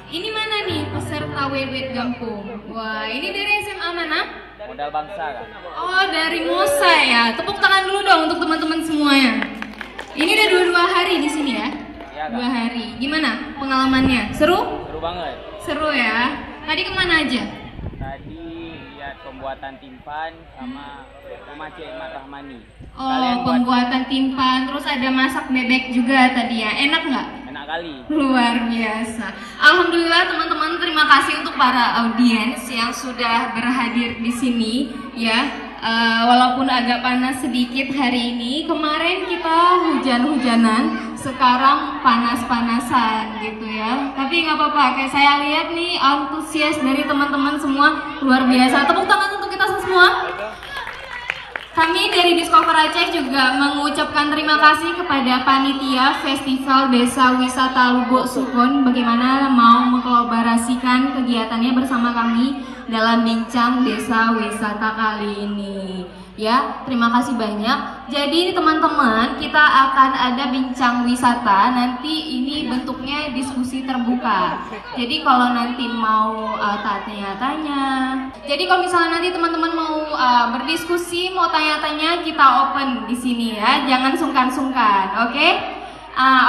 Ini mana nih peserta Wewet Gampung? Wah, ini dari SMA mana? Modal Bangsa kan? Oh, dari Mosa ya. Tepuk tangan dulu dong untuk teman-teman semuanya. Ini udah dua hari di sini ya? Iya, 2 hari. Gimana pengalamannya? Seru? Seru banget. Seru ya. Tadi kemana aja? Tadi lihat pembuatan timpan sama memakai Mat Rahmani. Oh, pembuatan timpan, terus ada masak bebek juga tadi ya. Enak nggak? Enak kali. Luar biasa. Alhamdulillah teman-teman, terima kasih untuk para audiens yang sudah berhadir di sini ya. Walaupun agak panas sedikit hari ini, kemarin kita hujan-hujanan, sekarang panas-panasan gitu ya. Tapi nggak apa-apa, kayak saya lihat nih antusias dari teman-teman semua luar biasa. Tepuk tangan untuk kita semua. Kami dari Discover Aceh juga mengucapkan terima kasih kepada panitia Festival Desa Wisata Lubuk Sukun bagaimana mau mengkolaborasikan kegiatannya bersama kami dalam bincang desa wisata kali ini. Ya, terima kasih banyak. Jadi teman-teman, kita akan ada bincang wisata. Nanti ini bentuknya diskusi terbuka. Jadi kalau nanti mau tanya-tanya. Jadi kalau misalnya nanti teman-teman mau berdiskusi, mau tanya-tanya, kita open di sini ya. Jangan sungkan-sungkan, oke?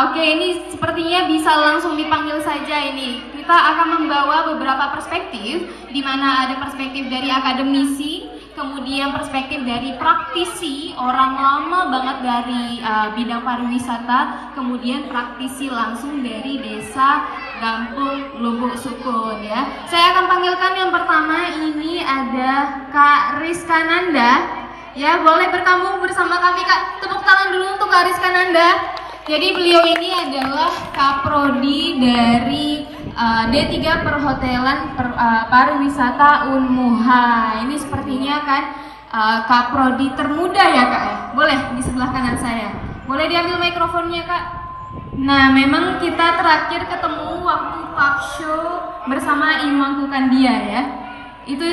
Oke, ini sepertinya bisa langsung dipanggil saja ini. Kita akan membawa beberapa perspektif, di mana ada perspektif dari akademisi, kemudian perspektif dari praktisi, orang lama banget dari bidang pariwisata, kemudian praktisi langsung dari desa Gampung Lubuk Sukun ya. Saya akan panggilkan yang pertama, ini ada Kak Rizka Nanda. Ya, boleh bergabung bersama kami Kak. Tepuk tangan dulu untuk Kak Rizka Nanda. Jadi beliau ini adalah Kaprodi dari D3 Perhotelan Pariwisata Unmuha. Ini sepertinya kan Kaprodi termuda ya Kak ya. Boleh di sebelah kanan saya. Boleh diambil mikrofonnya Kak. Nah, memang kita terakhir ketemu waktu talk show bersama Imam Kukandia ya. Itu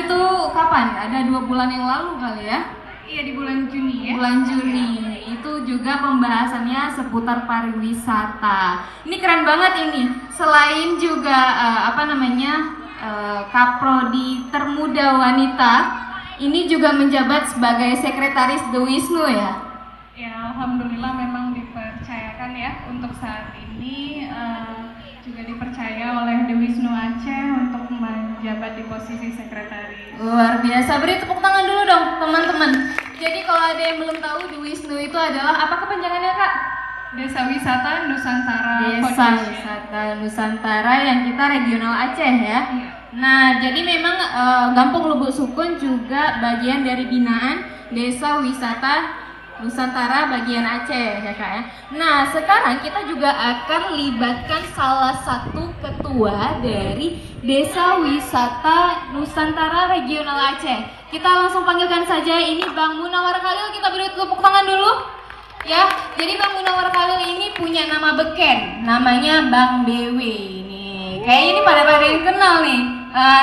kapan? Ada 2 bulan yang lalu kali ya? Iya, di bulan Juni ya. Bulan Juni. Itu juga pembahasannya seputar pariwisata. Ini keren banget ini. Selain juga Kaprodi termuda wanita, ini juga menjabat sebagai sekretaris The Wisnu ya. Ya, alhamdulillah memang dipercayakan ya untuk saat ini juga dipercaya oleh The Wisnu Aceh untuk menjabat di posisi sekretaris. Luar biasa, beri tepuk tangan dulu dong teman-teman. Jadi kalau ada yang belum tahu, The Wisnu itu adalah apa kepanjangannya Kak? Desa Wisata Nusantara. Desa Wisata Nusantara yang kita regional Aceh ya. Iya. Nah, jadi memang Gampung Lubuk Sukun juga bagian dari binaan Desa Wisata Nusantara bagian Aceh ya Kak ya. Nah, sekarang kita juga akan libatkan salah satu ketua dari Desa Wisata Nusantara Regional Aceh. Kita langsung panggilkan saja, ini Bang Munawar Khalil. Kita beri tepuk tangan dulu ya. Jadi Bang Munawar Khalil ini punya nama beken, namanya Bang BW. Nih, kayak ini pada yang kenal nih.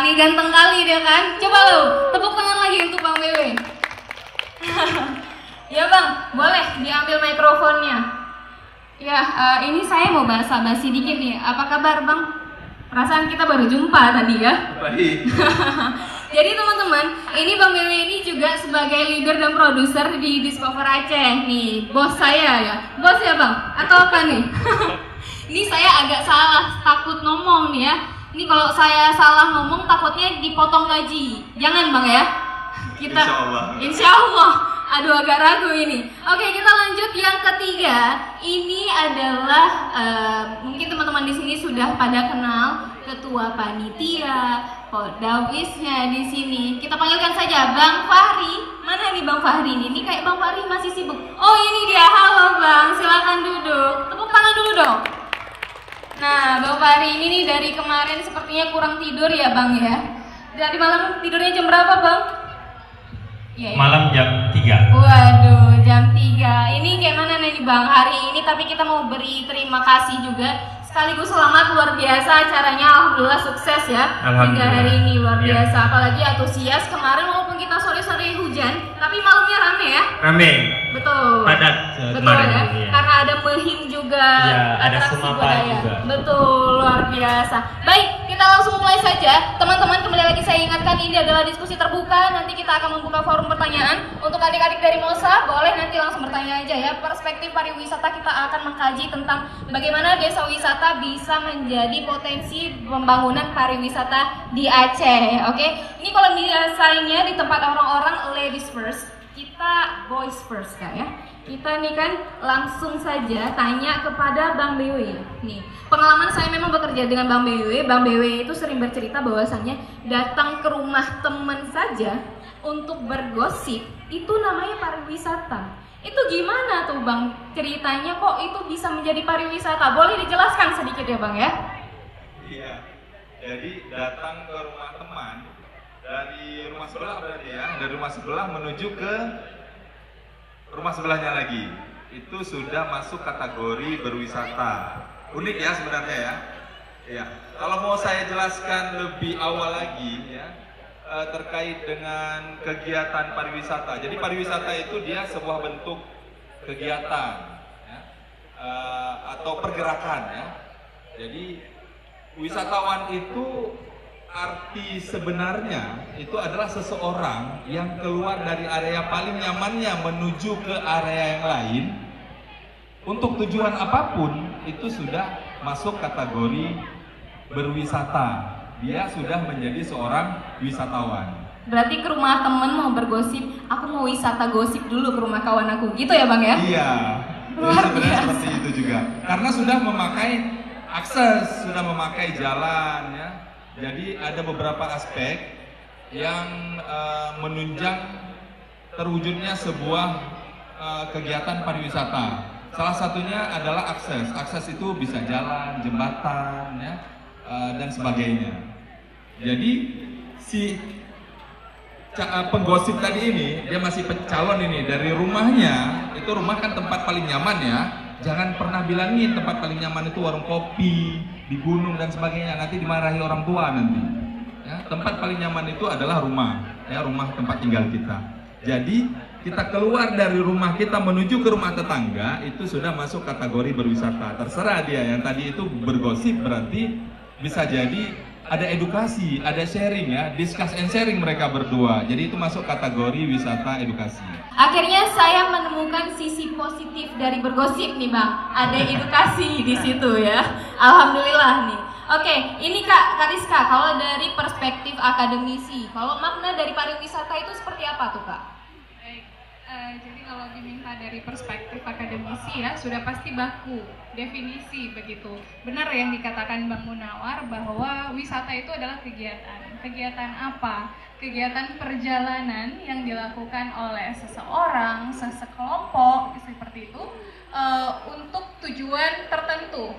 Nih ganteng kali dia kan. Coba lo tepuk tangan lagi untuk Bang BW. Ya Bang, boleh diambil mikrofonnya. Ya, ini saya mau basa-basi dikit nih. Apa kabar Bang? Perasaan kita baru jumpa tadi ya. Baik. Jadi teman-teman, ini Bang Billy ini juga sebagai leader dan produser di Discover Aceh. Nih, bos saya ya. Bos ya Bang? Atau apa nih? Ini saya agak salah, takut ngomong nih ya. Ini kalau saya salah ngomong takutnya dipotong gaji. Jangan Bang ya. Kita Insya Allah. Insya Allah. Aduh, agak ragu ini. Oke, kita lanjut yang ketiga. ya, ini adalah mungkin teman-teman di sini sudah pada kenal ketua panitia, Dawisnya di sini. Kita panggilkan saja Bang Fahri. Mana nih Bang Fahri ini? Ini kayak Bang Fahri masih sibuk. Oh ini dia. Halo Bang, silakan duduk. Tepuk tangan dulu dong. Nah Bang Fahri ini nih dari kemarin sepertinya kurang tidur ya Bang ya. Dari malam tidurnya jam berapa Bang? Ya, malam jam 3. Waduh, jam 3. Ini gimana nih Bang hari ini? Tapi kita mau beri terima kasih juga. Sekaligus selamat, luar biasa acaranya, alhamdulillah sukses ya. Hingga hari ini luar biasa, apalagi antusias. Kemarin walaupun kita sore-sore hujan, tapi malamnya rame ya. Rame. Betul. Padat. Betul ya. Iya. Karena ada mehim juga, ya, ada atraksi budaya juga. Betul, luar biasa. Baik, kita langsung mulai saja. Teman-teman, kembali lagi saya ingatkan ini adalah diskusi terbuka. Nanti kita akan membuka forum pertanyaan untuk adik-adik dari MOSA. Boleh nanti langsung bertanya aja ya. Perspektif pariwisata kita akan mengkaji tentang bagaimana desa wisata bisa menjadi potensi pembangunan pariwisata di Aceh. Oke, ini kalau biasanya di tempat orang-orang ladies first, kita boys first Kak ya. Kita nih kan langsung saja tanya kepada Bang BW. Nih, pengalaman saya memang bekerja dengan Bang BW. Bang BW itu sering bercerita bahwasannya datang ke rumah teman saja untuk bergosip itu namanya pariwisata. Itu gimana tuh Bang ceritanya kok itu bisa menjadi pariwisata? Boleh dijelaskan sedikit ya Bang ya? Iya, jadi datang ke rumah teman dari rumah sebelah berarti ya, dari rumah sebelah menuju ke rumah sebelahnya lagi, itu sudah masuk kategori berwisata. Unik ya sebenarnya ya. Iya, kalau mau saya jelaskan lebih awal lagi ya, terkait dengan kegiatan pariwisata. Jadi pariwisata itu dia sebuah bentuk kegiatan ya, atau pergerakan ya. Jadi wisatawan itu arti sebenarnya itu adalah seseorang yang keluar dari area paling nyamannya menuju ke area yang lain untuk tujuan apapun, itu sudah masuk kategori berwisata. Dia sudah menjadi seorang wisatawan. Berarti ke rumah temen mau bergosip, aku mau wisata gosip dulu ke rumah kawan aku, gitu ya Bang ya? Iya, sebenarnya seperti itu juga. Karena sudah memakai akses, sudah memakai jalan ya. Jadi ada beberapa aspek yang menunjang terwujudnya sebuah kegiatan pariwisata. Salah satunya adalah akses. Akses itu bisa jalan, jembatan ya, dan sebagainya. Jadi si penggosip tadi ini, dia masih calon ini dari rumahnya. Itu rumah kan tempat paling nyaman ya. Jangan pernah bilangin tempat paling nyaman itu warung kopi di gunung dan sebagainya. Nanti dimarahi orang tua nanti. Ya, tempat paling nyaman itu adalah rumah, ya, rumah tempat tinggal kita. Jadi kita keluar dari rumah kita menuju ke rumah tetangga itu sudah masuk kategori berwisata. Terserah dia, yang tadi itu bergosip berarti bisa jadi ada edukasi, ada sharing ya, discuss and sharing mereka berdua. Jadi itu masuk kategori wisata edukasi. Akhirnya saya menemukan sisi positif dari bergosip nih Bang. Ada edukasi di situ ya. Alhamdulillah nih. Oke, ini Kak Rizka, kalau dari perspektif akademisi, kalau makna dari pariwisata itu seperti apa tuh Kak? Jadi kalau diminta dari perspektif akademisi ya sudah pasti baku definisi begitu. Benar yang dikatakan Bang Munawar bahwa wisata itu adalah kegiatan. Kegiatan apa? Kegiatan perjalanan yang dilakukan oleh seseorang, sekelompok seperti itu untuk tujuan tertentu.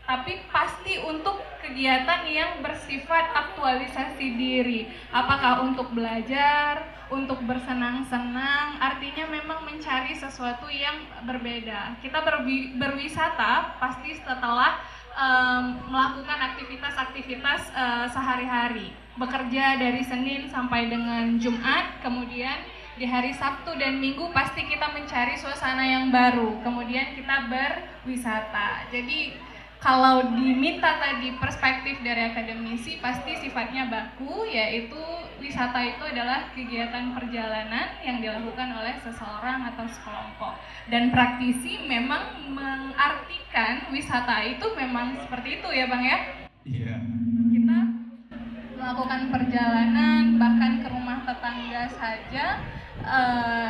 Tapi pasti untuk kegiatan yang bersifat aktualisasi diri. Apakah untuk belajar, untuk bersenang-senang, artinya memang mencari sesuatu yang berbeda. Kita berwisata pasti setelah melakukan aktivitas-aktivitas sehari-hari. Bekerja dari Senin sampai dengan Jumat, kemudian di hari Sabtu dan Minggu pasti kita mencari suasana yang baru. Kemudian kita berwisata. Jadi kalau diminta tadi perspektif dari akademisi pasti sifatnya baku, yaitu wisata itu adalah kegiatan perjalanan yang dilakukan oleh seseorang atau sekelompok. Dan praktisi memang mengartikan wisata itu memang seperti itu ya Bang ya? Iya. Kita melakukan perjalanan bahkan ke rumah tetangga saja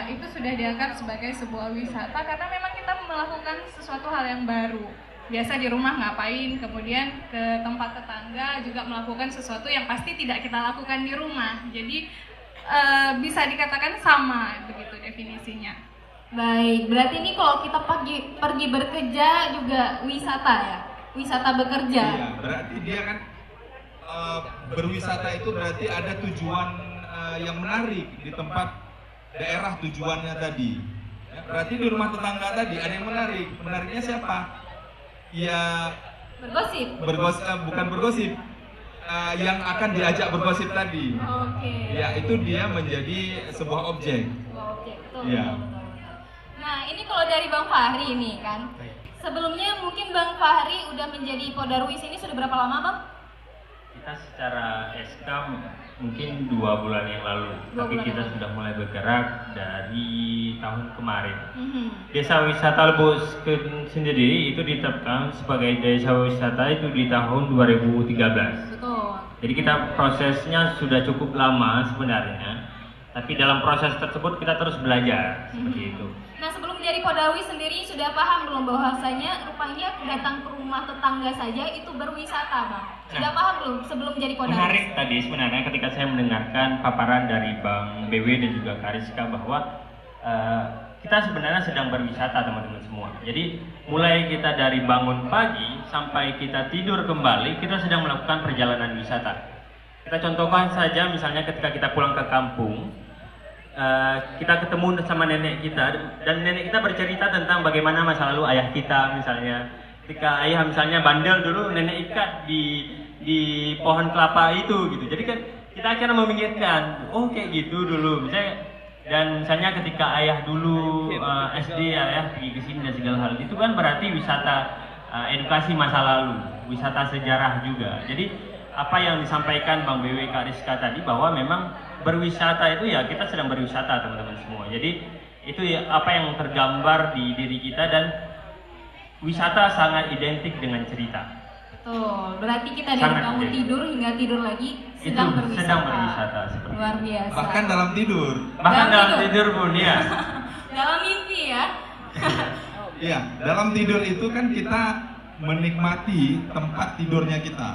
itu sudah dianggap sebagai sebuah wisata karena memang kita melakukan sesuatu hal yang baru. Biasa di rumah ngapain, kemudian ke tempat tetangga juga melakukan sesuatu yang pasti tidak kita lakukan di rumah. Jadi bisa dikatakan sama begitu definisinya. Baik, berarti ini kalau kita pergi bekerja juga wisata ya? Wisata bekerja. Iya, berarti dia kan berwisata itu berarti ada tujuan yang menarik di tempat daerah tujuannya tadi. Ya, berarti di rumah tetangga tadi ada yang menarik. Menariknya siapa? Ya Bergosip. bukan bergosip. Yang akan diajak bergosip tadi. Oke. Ya, itu dia menjadi sebuah objek. Oke, betul, Iya. betul. Nah, ini kalau dari Bang Fahri ini kan. Sebelumnya mungkin Bang Fahri udah menjadi Podarwis ini sudah berapa lama, Bang? Kita secara SK mungkin 2 bulan yang lalu, tapi kita sudah mulai bergerak dari tahun kemarin. Desa wisata Lebus sendiri itu ditetapkan sebagai desa wisata itu di tahun 2013. Betul. Jadi kita prosesnya sudah cukup lama sebenarnya, tapi dalam proses tersebut kita terus belajar seperti itu. Nah, sebelum menjadi Podarwis sendiri sudah paham belum bahwasanya rupanya datang ke rumah tetangga saja itu berwisata, Bang? Sudah paham belum sebelum menjadi Podarwis? Menarik tadi sebenarnya ketika saya mendengarkan paparan dari Bang BW dan juga Kariska bahwa kita sebenarnya sedang berwisata teman-teman semua. Jadi mulai kita dari bangun pagi sampai kita tidur kembali, kita sedang melakukan perjalanan wisata. Kita contohkan saja misalnya ketika kita pulang ke kampung, kita ketemu sama nenek kita dan nenek kita bercerita tentang bagaimana masa lalu ayah kita misalnya. Ketika ayah misalnya bandel dulu, nenek ikat di pohon kelapa itu gitu. Jadi kan kita akhirnya memikirkan, oh kayak gitu dulu misalnya. Dan misalnya ketika ayah dulu SD ayah pergi ke sini dan segala hal itu kan berarti wisata edukasi masa lalu, wisata sejarah juga. Jadi apa yang disampaikan Bang BW Kariska tadi bahwa memang berwisata itu ya kita sedang berwisata teman-teman semua. Jadi itu ya apa yang tergambar di diri kita dan wisata sangat identik dengan cerita. Betul. Berarti kita dari bangun tidur hingga tidur lagi sedang berwisata. Sedang berwisata seperti luar biasa. Bahkan dalam tidur. Bahkan dalam tidur pun ya. Dalam mimpi ya. Iya, dalam tidur itu kan kita menikmati tempat tidurnya kita.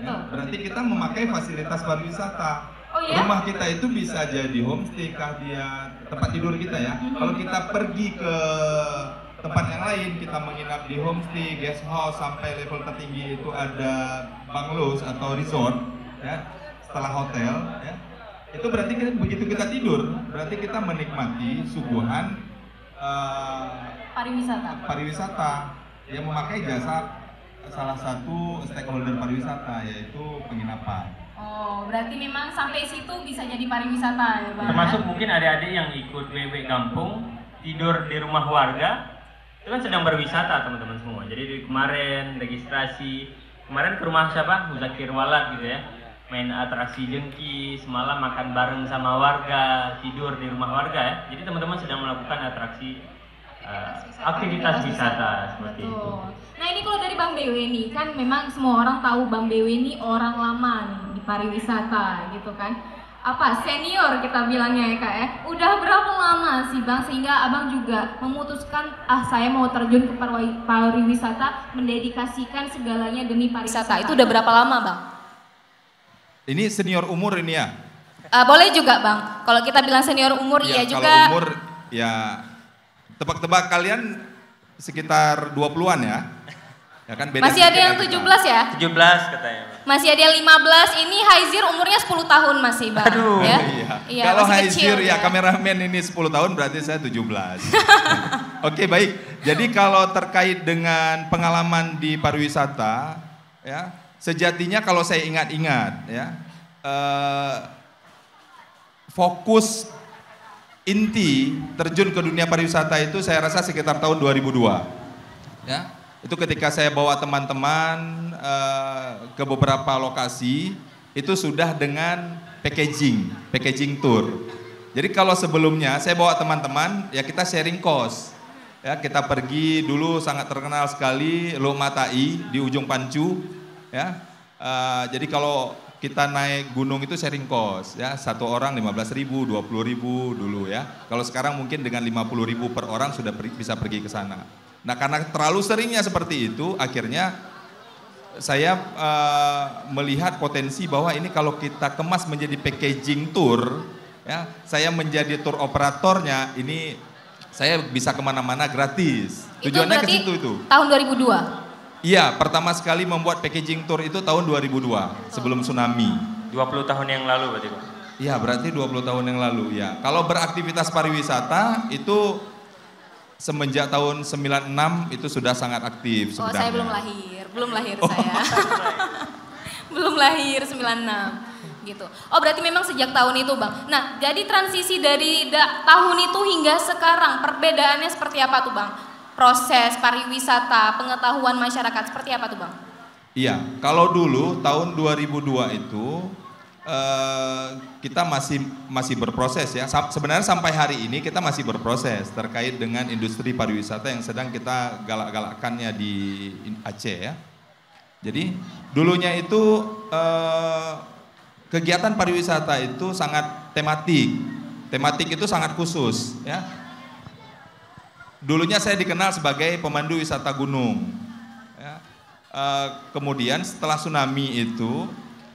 Ya, berarti kita memakai fasilitas pariwisata. Oh iya? Rumah kita itu bisa jadi homestay kah dia tempat tidur kita ya. Kalau kita pergi ke tempat yang lain, kita menginap di homestay, guest house sampai level tertinggi itu ada bungalows atau resort ya, setelah hotel ya. Itu berarti begitu kita tidur, berarti kita menikmati suguhan pariwisata yang memakai jasa salah satu stakeholder pariwisata yaitu penginapan. Oh, berarti memang sampai situ bisa jadi pariwisata ya, Bang? Termasuk mungkin adik-adik yang ikut WW Kampung, tidur di rumah warga, itu kan sedang berwisata teman-teman semua. Jadi dari kemarin registrasi, kemarin ke rumah siapa? Muzakir Walad gitu ya, main atraksi jengki, semalam makan bareng sama warga, tidur di rumah warga ya. Jadi teman-teman sedang melakukan atraksi aktivitas wisata seperti itu. Nah ini kalau dari Bang BW nih, kan memang semua orang tahu Bang BW ini orang lama nih di pariwisata gitu kan. Apa senior kita bilangnya ya Kak ya. Udah berapa lama sih Bang sehingga Abang juga memutuskan saya mau terjun ke pariwisata, mendedikasikan segalanya demi pariwisata. Itu udah berapa lama Bang? Ini senior umur ini ya? Boleh juga Bang. Kalau kita bilang senior umur ya juga. Kalau umur ya tebak-tebak kalian sekitar 20-an ya. Ya kan beda. Masih ada yang 17 ya? 17 katanya. Masih ada yang 15, ini Haizir umurnya 10 tahun masih Bang. Aduh. Ya? Iya. Kalau Haizir ya kameramen ini 10 tahun berarti saya 17. Oke baik, jadi kalau terkait dengan pengalaman di pariwisata ya, sejatinya kalau saya ingat-ingat ya, fokus inti terjun ke dunia pariwisata itu saya rasa sekitar tahun 2002 ya. Itu ketika saya bawa teman-teman ke beberapa lokasi, itu sudah dengan packaging tour. Jadi kalau sebelumnya saya bawa teman-teman, ya kita sharing cost. Ya, kita pergi dulu sangat terkenal sekali Lok Matai di ujung Pancu. Ya, jadi kalau kita naik gunung itu sharing cost ya, satu orang 15.000, 20.000 dulu ya. Kalau sekarang mungkin dengan 50.000 per orang sudah bisa pergi ke sana. Nah karena terlalu seringnya seperti itu, akhirnya saya melihat potensi bahwa ini kalau kita kemas menjadi packaging tour, ya, saya menjadi tour operatornya, ini saya bisa kemana-mana gratis. Tujuannya ke situ itu. Tahun 2002? Iya, pertama sekali membuat packaging tour itu tahun 2002, sebelum tsunami. 20 tahun yang lalu berarti Pak? Iya, berarti 20 tahun yang lalu ya. Kalau beraktivitas pariwisata itu semenjak tahun 96 itu sudah sangat aktif sebenarnya. Oh, saya belum lahir saya. Belum lahir 96 gitu. Oh, berarti memang sejak tahun itu, Bang. Nah, jadi transisi dari tahun itu hingga sekarang perbedaannya seperti apa tuh, Bang? Proses pariwisata, pengetahuan masyarakat seperti apa tuh, Bang? Iya, kalau dulu tahun 2002 itu kita masih berproses ya. Sebenarnya sampai hari ini kita masih berproses terkait dengan industri pariwisata yang sedang kita galak-galakannya di Aceh ya. Jadi dulunya itu kegiatan pariwisata itu sangat tematik itu sangat khusus ya. Dulunya saya dikenal sebagai pemandu wisata gunung ya. Kemudian setelah tsunami itu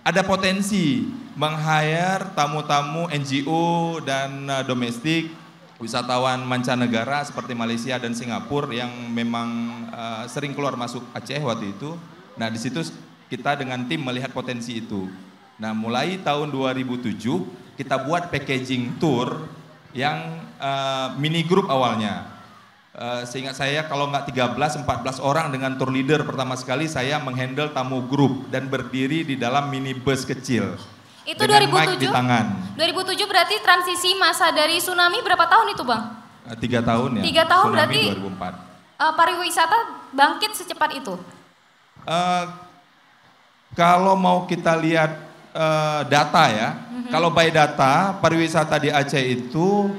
ada potensi meng-hire tamu-tamu NGO dan domestik, wisatawan mancanegara seperti Malaysia dan Singapura yang memang sering keluar masuk Aceh waktu itu. Nah di situ kita dengan tim melihat potensi itu. Nah mulai tahun 2007 kita buat packaging tour yang mini group awalnya. Seingat saya kalau nggak 13-14 orang dengan tour leader pertama sekali saya menghandle tamu grup dan berdiri di dalam minibus kecil. Itu dengan 2007? mic di tangan. 2007 berarti transisi masa dari tsunami berapa tahun itu, Bang? 3 tahun ya. 3 tahun tsunami berarti 2004. Pariwisata bangkit secepat itu? Kalau mau kita lihat data ya, kalau by data pariwisata di Aceh itu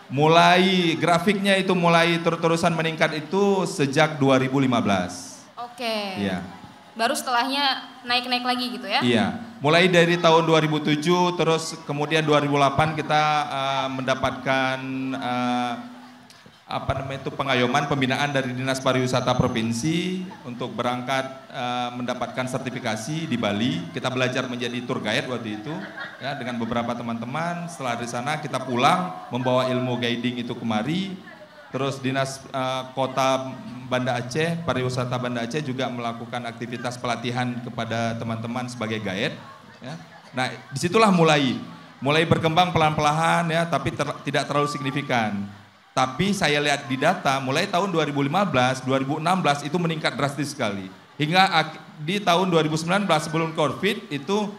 mulai grafiknya itu mulai terus-terusan meningkat itu sejak 2015. Oke. Iya. Baru setelahnya naik-naik lagi gitu ya? Iya. Mulai dari tahun 2007 terus kemudian 2008 kita mendapatkan pengayoman pembinaan dari Dinas Pariwisata Provinsi untuk berangkat mendapatkan sertifikasi di Bali. Kita belajar menjadi tour guide waktu itu ya dengan beberapa teman-teman. Setelah dari sana kita pulang membawa ilmu guiding itu kemari. Terus Dinas Kota Banda Aceh, Pariwisata Banda Aceh juga melakukan aktivitas pelatihan kepada teman-teman sebagai guide ya. Nah, disitulah mulai berkembang pelan-pelan ya, tapi tidak terlalu signifikan. Tapi saya lihat di data mulai tahun 2015, 2016 itu meningkat drastis sekali. Hingga di tahun 2019 sebelum Covid itu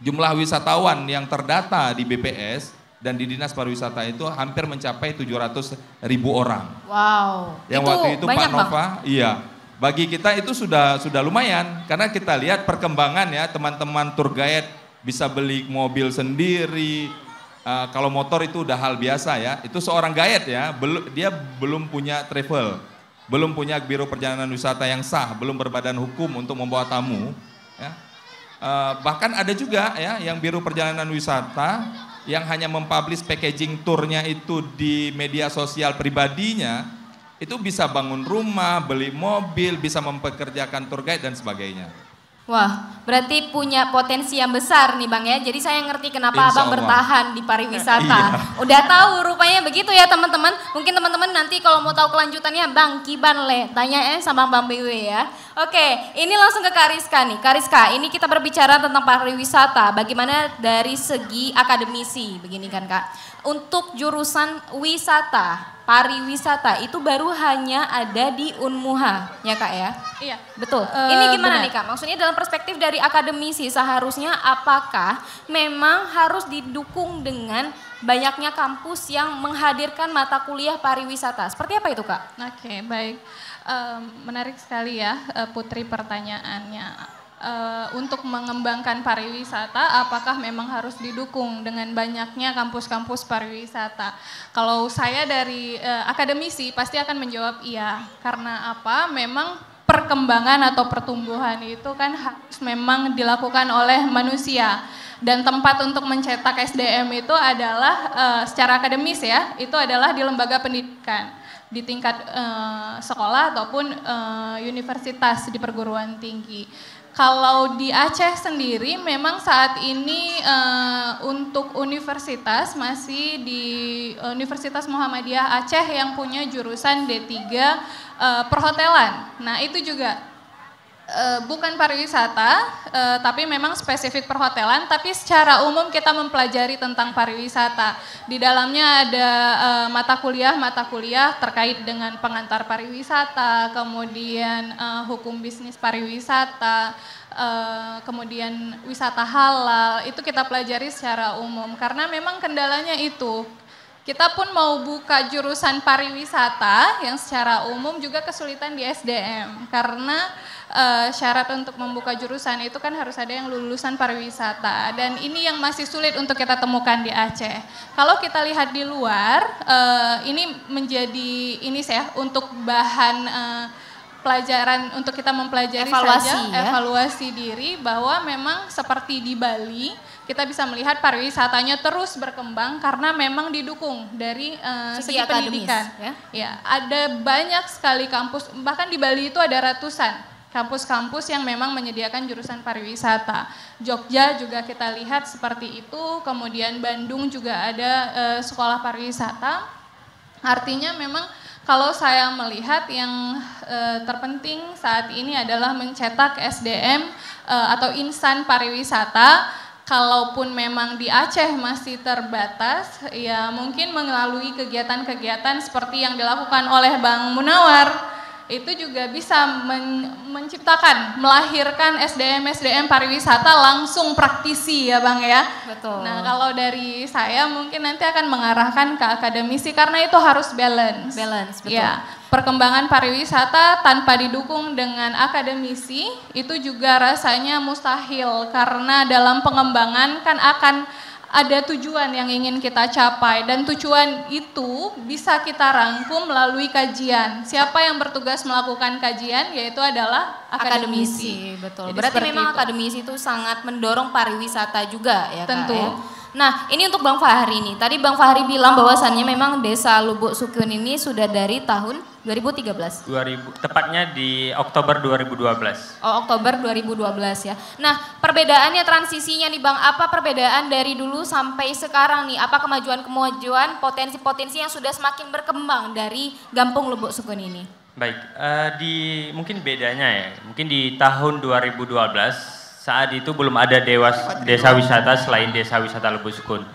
jumlah wisatawan yang terdata di BPS dan di Dinas Pariwisata itu hampir mencapai 700.000 orang. Wow. Yang waktu itu Pak Nova, iya. Bagi kita itu sudah lumayan karena kita lihat perkembangan ya teman-teman tour guide bisa beli mobil sendiri. Kalau motor itu udah hal biasa ya, itu seorang guide ya, dia belum punya travel, belum punya biro perjalanan wisata yang sah, belum berbadan hukum untuk membawa tamu. Ya. Bahkan ada juga ya yang biro perjalanan wisata yang hanya mempublish packaging tournya itu di media sosial pribadinya, itu bisa bangun rumah, beli mobil, bisa mempekerjakan tour guide dan sebagainya. Wah, berarti punya potensi yang besar nih Bang ya. Jadi saya ngerti kenapa Abang bertahan di pariwisata. Iya. Udah tahu rupanya begitu ya teman-teman. Mungkin teman-teman nanti kalau mau tahu kelanjutannya Bang Kiban tanya sama Bang BW ya. Oke, ini langsung ke Kariska nih. Kariska, ini kita berbicara tentang pariwisata. Bagaimana dari segi akademisi, begini kan Kak. Untuk jurusan wisata, pariwisata itu baru hanya ada di Unmuha, ya Kak ya? Iya. Betul. Ini gimana benar. nih Kak? Maksudnya dalam perspektif dari akademisi seharusnya apakah memang harus didukung dengan banyaknya kampus yang menghadirkan mata kuliah pariwisata? Seperti apa itu Kak? Oke, baik. Menarik sekali ya Putri pertanyaannya. Untuk mengembangkan pariwisata, apakah memang harus didukung dengan banyaknya kampus-kampus pariwisata? Kalau saya dari akademisi pasti akan menjawab iya. Karena apa? Memang perkembangan atau pertumbuhan itu kan harus memang dilakukan oleh manusia. Dan tempat untuk mencetak SDM itu adalah secara akademis ya, itu adalah di lembaga pendidikan, di tingkat sekolah ataupun universitas di perguruan tinggi. Kalau di Aceh sendiri memang saat ini untuk universitas masih di Universitas Muhammadiyah Aceh yang punya jurusan D3 perhotelan. Nah itu juga bukan pariwisata, tapi memang spesifik perhotelan, tapi secara umum kita mempelajari tentang pariwisata. Di dalamnya ada mata kuliah terkait dengan pengantar pariwisata, kemudian hukum bisnis pariwisata, kemudian wisata halal, itu kita pelajari secara umum. Karena memang kendalanya itu, kita pun mau buka jurusan pariwisata yang secara umum juga kesulitan di SDM, karena syarat untuk membuka jurusan itu kan harus ada yang lulusan pariwisata, dan ini yang masih sulit untuk kita temukan di Aceh. Kalau kita lihat di luar, ini menjadi ini ya untuk bahan pelajaran untuk kita mempelajari evaluasi diri, bahwa memang seperti di Bali kita bisa melihat pariwisatanya terus berkembang karena memang didukung dari segi pendidikan. Ya, ada banyak sekali kampus, bahkan di Bali itu ada ratusan kampus-kampus yang memang menyediakan jurusan pariwisata. Jogja juga kita lihat seperti itu, kemudian Bandung juga ada sekolah pariwisata. Artinya memang kalau saya melihat yang terpenting saat ini adalah mencetak SDM atau insan pariwisata. Kalaupun memang di Aceh masih terbatas, ya mungkin melalui kegiatan-kegiatan seperti yang dilakukan oleh Bang Munawar, itu juga bisa menciptakan, melahirkan SDM pariwisata langsung praktisi ya Bang ya. Betul. Nah kalau dari saya mungkin nanti akan mengarahkan ke akademisi karena itu harus balance. Betul. Ya, perkembangan pariwisata tanpa didukung dengan akademisi itu juga rasanya mustahil, karena dalam pengembangan kan akan ada tujuan yang ingin kita capai, dan tujuan itu bisa kita rangkum melalui kajian. Siapa yang bertugas melakukan kajian yaitu adalah akademisi. Betul. Jadi Berarti memang itu. akademisi itu sangat mendorong pariwisata juga ya Kak, Tentu. ya? Nah ini untuk Bang Fahri nih. Tadi Bang Fahri bilang bahwasannya memang Desa Lubuk Sukun ini sudah dari tahun 2013. Tepatnya di Oktober 2012. Oh, Oktober 2012 ya. Nah, perbedaannya, transisinya nih Bang, apa perbedaan dari dulu sampai sekarang nih? Apa kemajuan-kemajuan, potensi-potensi yang sudah semakin berkembang dari Gampung Lubuk Sukun ini? Baik, mungkin bedanya ya, mungkin di tahun 2012 saat itu belum ada desa wisata selain desa wisata Lubuk Sukun.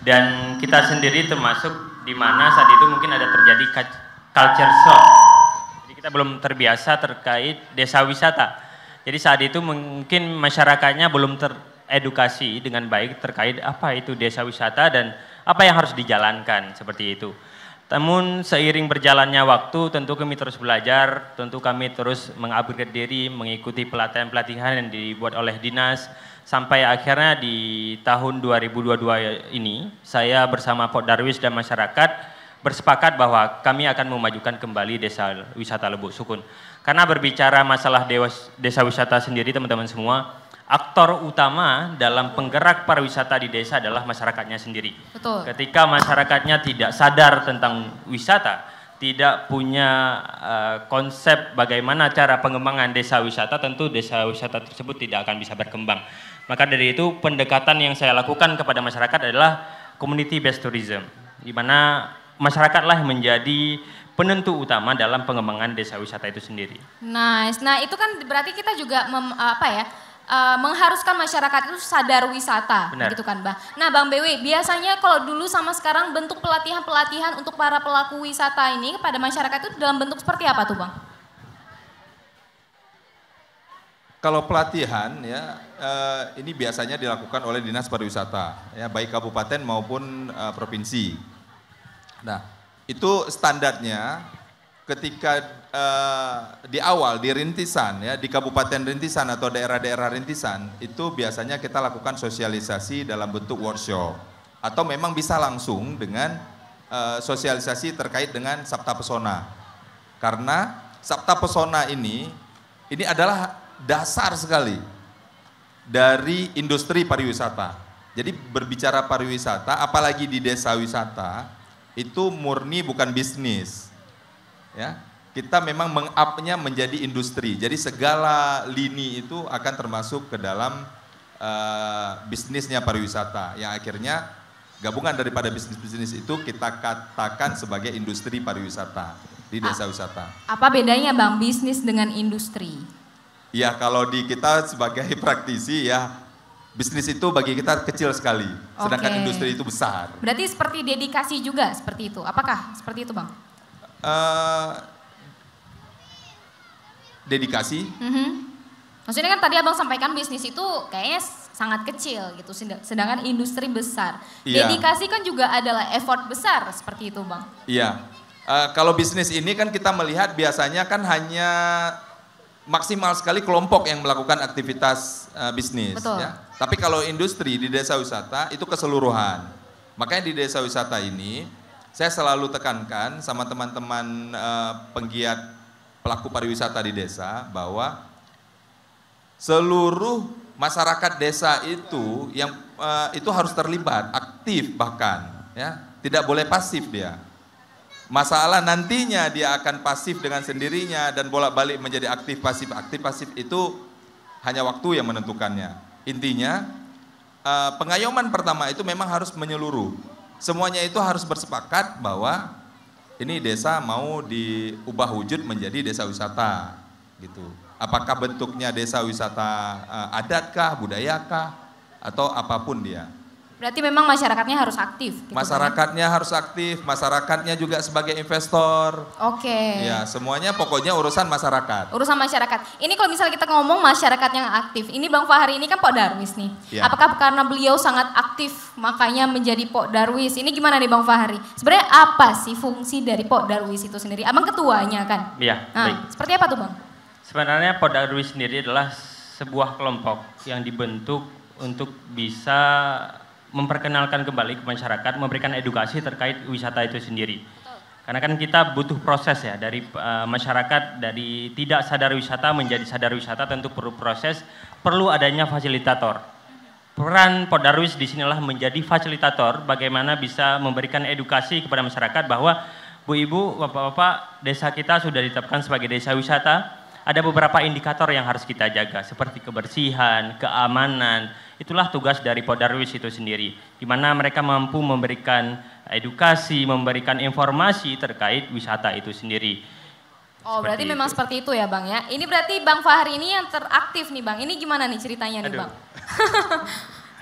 Dan kita sendiri termasuk di mana saat itu mungkin ada terjadi culture shock. Jadi kita belum terbiasa terkait desa wisata. Jadi saat itu mungkin masyarakatnya belum teredukasi dengan baik terkait apa itu desa wisata dan apa yang harus dijalankan seperti itu. Namun seiring berjalannya waktu tentu kami terus belajar, tentu kami terus mengupgrade diri, mengikuti pelatihan-pelatihan yang dibuat oleh dinas. Sampai akhirnya di tahun 2022 ini saya bersama Pak Darwis dan masyarakat bersepakat bahwa kami akan memajukan kembali desa wisata Lubuk Sukun. Karena berbicara masalah desa wisata sendiri teman-teman semua, aktor utama dalam penggerak pariwisata di desa adalah masyarakatnya sendiri. Betul. Ketika masyarakatnya tidak sadar tentang wisata, tidak punya konsep bagaimana cara pengembangan desa wisata, tentu desa wisata tersebut tidak akan bisa berkembang. Maka dari itu pendekatan yang saya lakukan kepada masyarakat adalah community based tourism, di mana masyarakatlah yang menjadi penentu utama dalam pengembangan desa wisata itu sendiri. Nice. Nah itu kan berarti kita juga mengharuskan masyarakat itu sadar wisata. Benar. Gitu kan Bang. Nah Bang BW, biasanya kalau dulu sama sekarang bentuk pelatihan-pelatihan untuk para pelaku wisata ini kepada masyarakat itu dalam bentuk seperti apa tuh Bang? Kalau pelatihan ya ini biasanya dilakukan oleh Dinas Pariwisata ya, baik kabupaten maupun provinsi. Nah, itu standarnya ketika di awal di rintisan ya, di kabupaten rintisan atau daerah-daerah rintisan itu biasanya kita lakukan sosialisasi dalam bentuk workshop atau memang bisa langsung dengan sosialisasi terkait dengan Sabta Pesona. Karena Sabta Pesona ini ini adalah dasar sekali dari industri pariwisata. Jadi berbicara pariwisata, apalagi di desa wisata, itu murni bukan bisnis. Ya, kita memang meng-up-nya menjadi industri. Jadi segala lini itu akan termasuk ke dalam bisnisnya pariwisata, yang akhirnya gabungan daripada bisnis-bisnis itu kita katakan sebagai industri pariwisata di desa wisata. Apa bedanya Bang bisnis dengan industri? Ya kalau di kita sebagai praktisi ya, bisnis itu bagi kita kecil sekali, sedangkan industri itu besar. Berarti seperti dedikasi juga seperti itu, apakah seperti itu Bang? Dedikasi? Maksudnya kan tadi Abang sampaikan bisnis itu kayaknya sangat kecil gitu, sedangkan industri besar. Iya. Dedikasi kan juga adalah effort besar seperti itu Bang. Iya, kalau bisnis ini kan kita melihat biasanya kan hanya maksimal sekali kelompok yang melakukan aktivitas bisnis. Betul. Ya. Tapi kalau industri di desa wisata itu keseluruhan. Makanya di desa wisata ini saya selalu tekankan sama teman-teman penggiat pelaku pariwisata di desa bahwa seluruh masyarakat desa itu yang itu harus terlibat, aktif bahkan, ya, tidak boleh pasif dia. Masalah nantinya dia akan pasif dengan sendirinya dan bolak-balik menjadi aktif pasif itu hanya waktu yang menentukannya. Intinya pengayoman pertama itu memang harus menyeluruh. Semuanya itu harus bersepakat bahwa ini desa mau diubah wujud menjadi desa wisata, gitu. Apakah bentuknya desa wisata adatkah, budayakah, atau apapun dia. Berarti memang masyarakatnya harus aktif. Gitu masyarakatnya harus aktif, masyarakatnya juga sebagai investor. Oke. Ya, semuanya pokoknya urusan masyarakat. Urusan masyarakat. Ini kalau misalnya kita ngomong masyarakat yang aktif, ini Bang Fahri ini kan Pok Darwis nih. Ya. Apakah karena beliau sangat aktif makanya menjadi Pok Darwis? Ini gimana nih Bang Fahri? Sebenarnya apa sih fungsi dari Pok Darwis itu sendiri? Abang ketuanya kan? Iya, baik. Seperti apa tuh Bang? Sebenarnya Pok Darwis sendiri adalah sebuah kelompok yang dibentuk untuk bisa memperkenalkan kembali ke masyarakat, memberikan edukasi terkait wisata itu sendiri. Karena kan kita butuh proses ya, dari masyarakat dari tidak sadar wisata menjadi sadar wisata tentu perlu proses, perlu adanya fasilitator. Peran Pok Darwis disinilah menjadi fasilitator, bagaimana bisa memberikan edukasi kepada masyarakat bahwa Bu Ibu, Bapak-Bapak, desa kita sudah ditetapkan sebagai desa wisata. Ada beberapa indikator yang harus kita jaga seperti kebersihan, keamanan. Itulah tugas dari Pok Darwis itu sendiri. Di mana mereka mampu memberikan edukasi, memberikan informasi terkait wisata itu sendiri. Oh, berarti memang seperti itu ya Bang ya. Ini berarti Bang Fahri ini yang teraktif nih Bang. Ini gimana nih ceritanya nih Bang?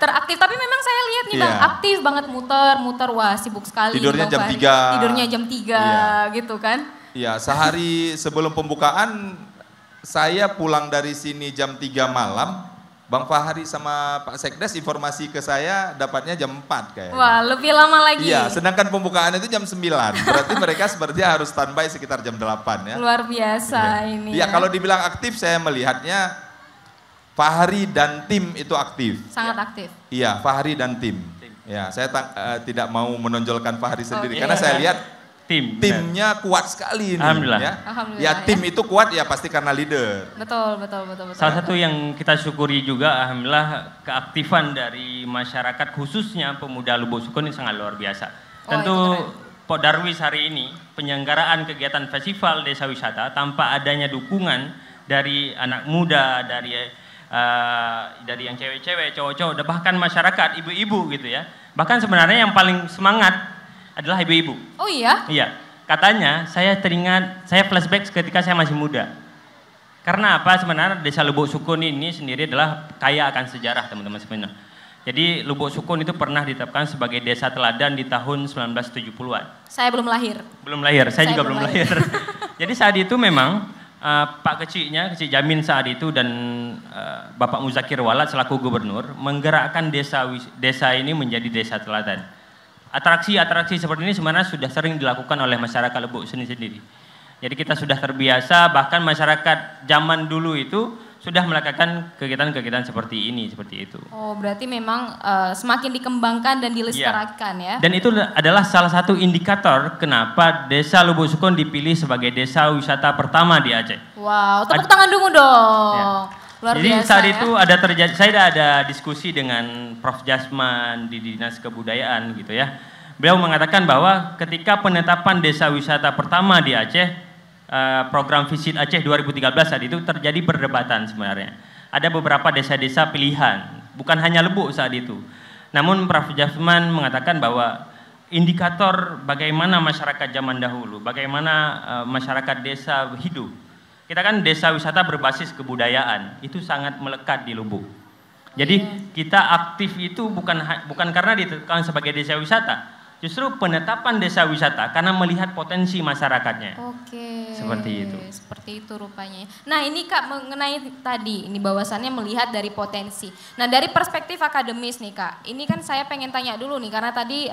Teraktif, tapi memang saya lihat nih Bang, aktif banget muter, wah sibuk sekali. Tidurnya Bang jam Fahri. 3. Tidurnya jam 3 gitu kan. Iya, sehari sebelum pembukaan saya pulang dari sini jam 3 malam, Bang Fahri sama Pak Sekdes informasi ke saya dapatnya jam 4 kayaknya. Wah, lebih lama lagi. Iya, sedangkan pembukaan itu jam 9. Berarti mereka sepertinya harus standby sekitar jam 8 ya. Luar biasa ini. Iya, kalau dibilang aktif saya melihatnya Fahri dan tim itu aktif. Sangat aktif. Iya, Fahri dan tim. Ya, saya tidak mau menonjolkan Fahri sendiri karena saya lihat timnya kuat sekali ini. Alhamdulillah. Ya. Alhamdulillah, Ya tim itu kuat ya pasti karena leader. Betul. Salah satu yang kita syukuri juga, alhamdulillah, keaktifan dari masyarakat khususnya pemuda Lubuk Sukun ini sangat luar biasa. Tentu Pok Darwis hari ini penyelenggaraan kegiatan festival desa wisata tanpa adanya dukungan dari anak muda, dari yang cewek-cewek, cowok-cowok, bahkan masyarakat, ibu-ibu gitu ya. Bahkan sebenarnya yang paling semangat adalah ibu-ibu. Oh iya? Iya. Katanya saya flashback ketika saya masih muda. Karena apa? Sebenarnya desa Lubuk Sukun ini sendiri adalah kaya akan sejarah teman-teman sebenarnya. Jadi Lubuk Sukun itu pernah ditetapkan sebagai desa teladan di tahun 1970-an. Saya belum lahir. Belum lahir, saya juga belum lahir. Jadi saat itu memang Pak Kecik Jamin saat itu dan Bapak Muzakir Walad selaku gubernur menggerakkan desa ini menjadi desa teladan. Atraksi-atraksi seperti ini sebenarnya sudah sering dilakukan oleh masyarakat Lubuk sendiri. Jadi kita sudah terbiasa, bahkan masyarakat zaman dulu itu sudah melakukan kegiatan-kegiatan seperti ini, seperti itu. Oh, berarti memang semakin dikembangkan dan dilestarikan ya. Dan itu adalah salah satu indikator kenapa Desa Lubuk Sukun dipilih sebagai desa wisata pertama di Aceh. Wow, tepuk tangan dulu dong. Ya. Luar Jadi biasa, saat ya. itu saya ada diskusi dengan Prof. Jasman di Dinas Kebudayaan gitu ya. Beliau mengatakan bahwa ketika penetapan desa wisata pertama di Aceh, program Visit Aceh 2013 saat itu terjadi perdebatan sebenarnya. Ada beberapa desa-desa pilihan, bukan hanya Lebuk saat itu. Namun Prof. Jasman mengatakan bahwa indikator bagaimana masyarakat zaman dahulu, bagaimana masyarakat desa hidup. Kita kan desa wisata berbasis kebudayaan, itu sangat melekat di Lubuk. Jadi kita aktif itu bukan karena ditetapkan sebagai desa wisata, justru penetapan desa wisata karena melihat potensi masyarakatnya. Oke. Seperti itu. Seperti itu rupanya. Nah ini Kak mengenai tadi, ini bahwasannya melihat dari potensi. Nah dari perspektif akademis nih Kak, ini kan saya pengen tanya dulu nih karena tadi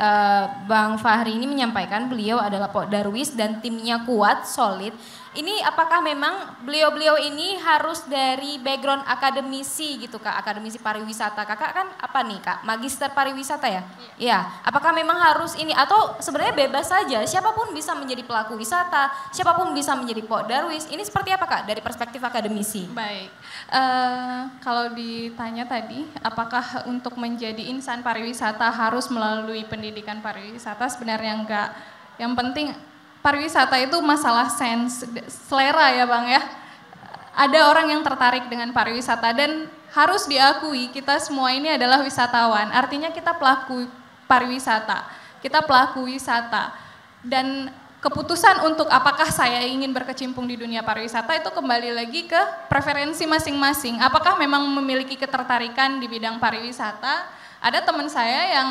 Bang Fahri ini menyampaikan beliau adalah Darwis dan timnya kuat, solid. Ini apakah memang beliau-beliau ini harus dari background akademisi gitu Kak, akademisi pariwisata. Kakak kan apa nih Kak, magister pariwisata ya? Iya. Apakah memang harus ini atau sebenarnya bebas saja, siapapun bisa menjadi pelaku wisata, siapapun bisa menjadi Darwis. Ini seperti apa Kak dari perspektif akademisi? Baik, kalau ditanya tadi apakah untuk menjadi insan pariwisata harus melalui pendidikan pariwisata, sebenarnya enggak. Yang penting pariwisata itu masalah selera ya Bang ya. Ada orang yang tertarik dengan pariwisata dan harus diakui kita semua ini adalah wisatawan. Artinya kita pelaku pariwisata, kita pelaku wisata. Dan keputusan untuk apakah saya ingin berkecimpung di dunia pariwisata itu kembali lagi ke preferensi masing-masing. Apakah memang memiliki ketertarikan di bidang pariwisata? Ada teman saya yang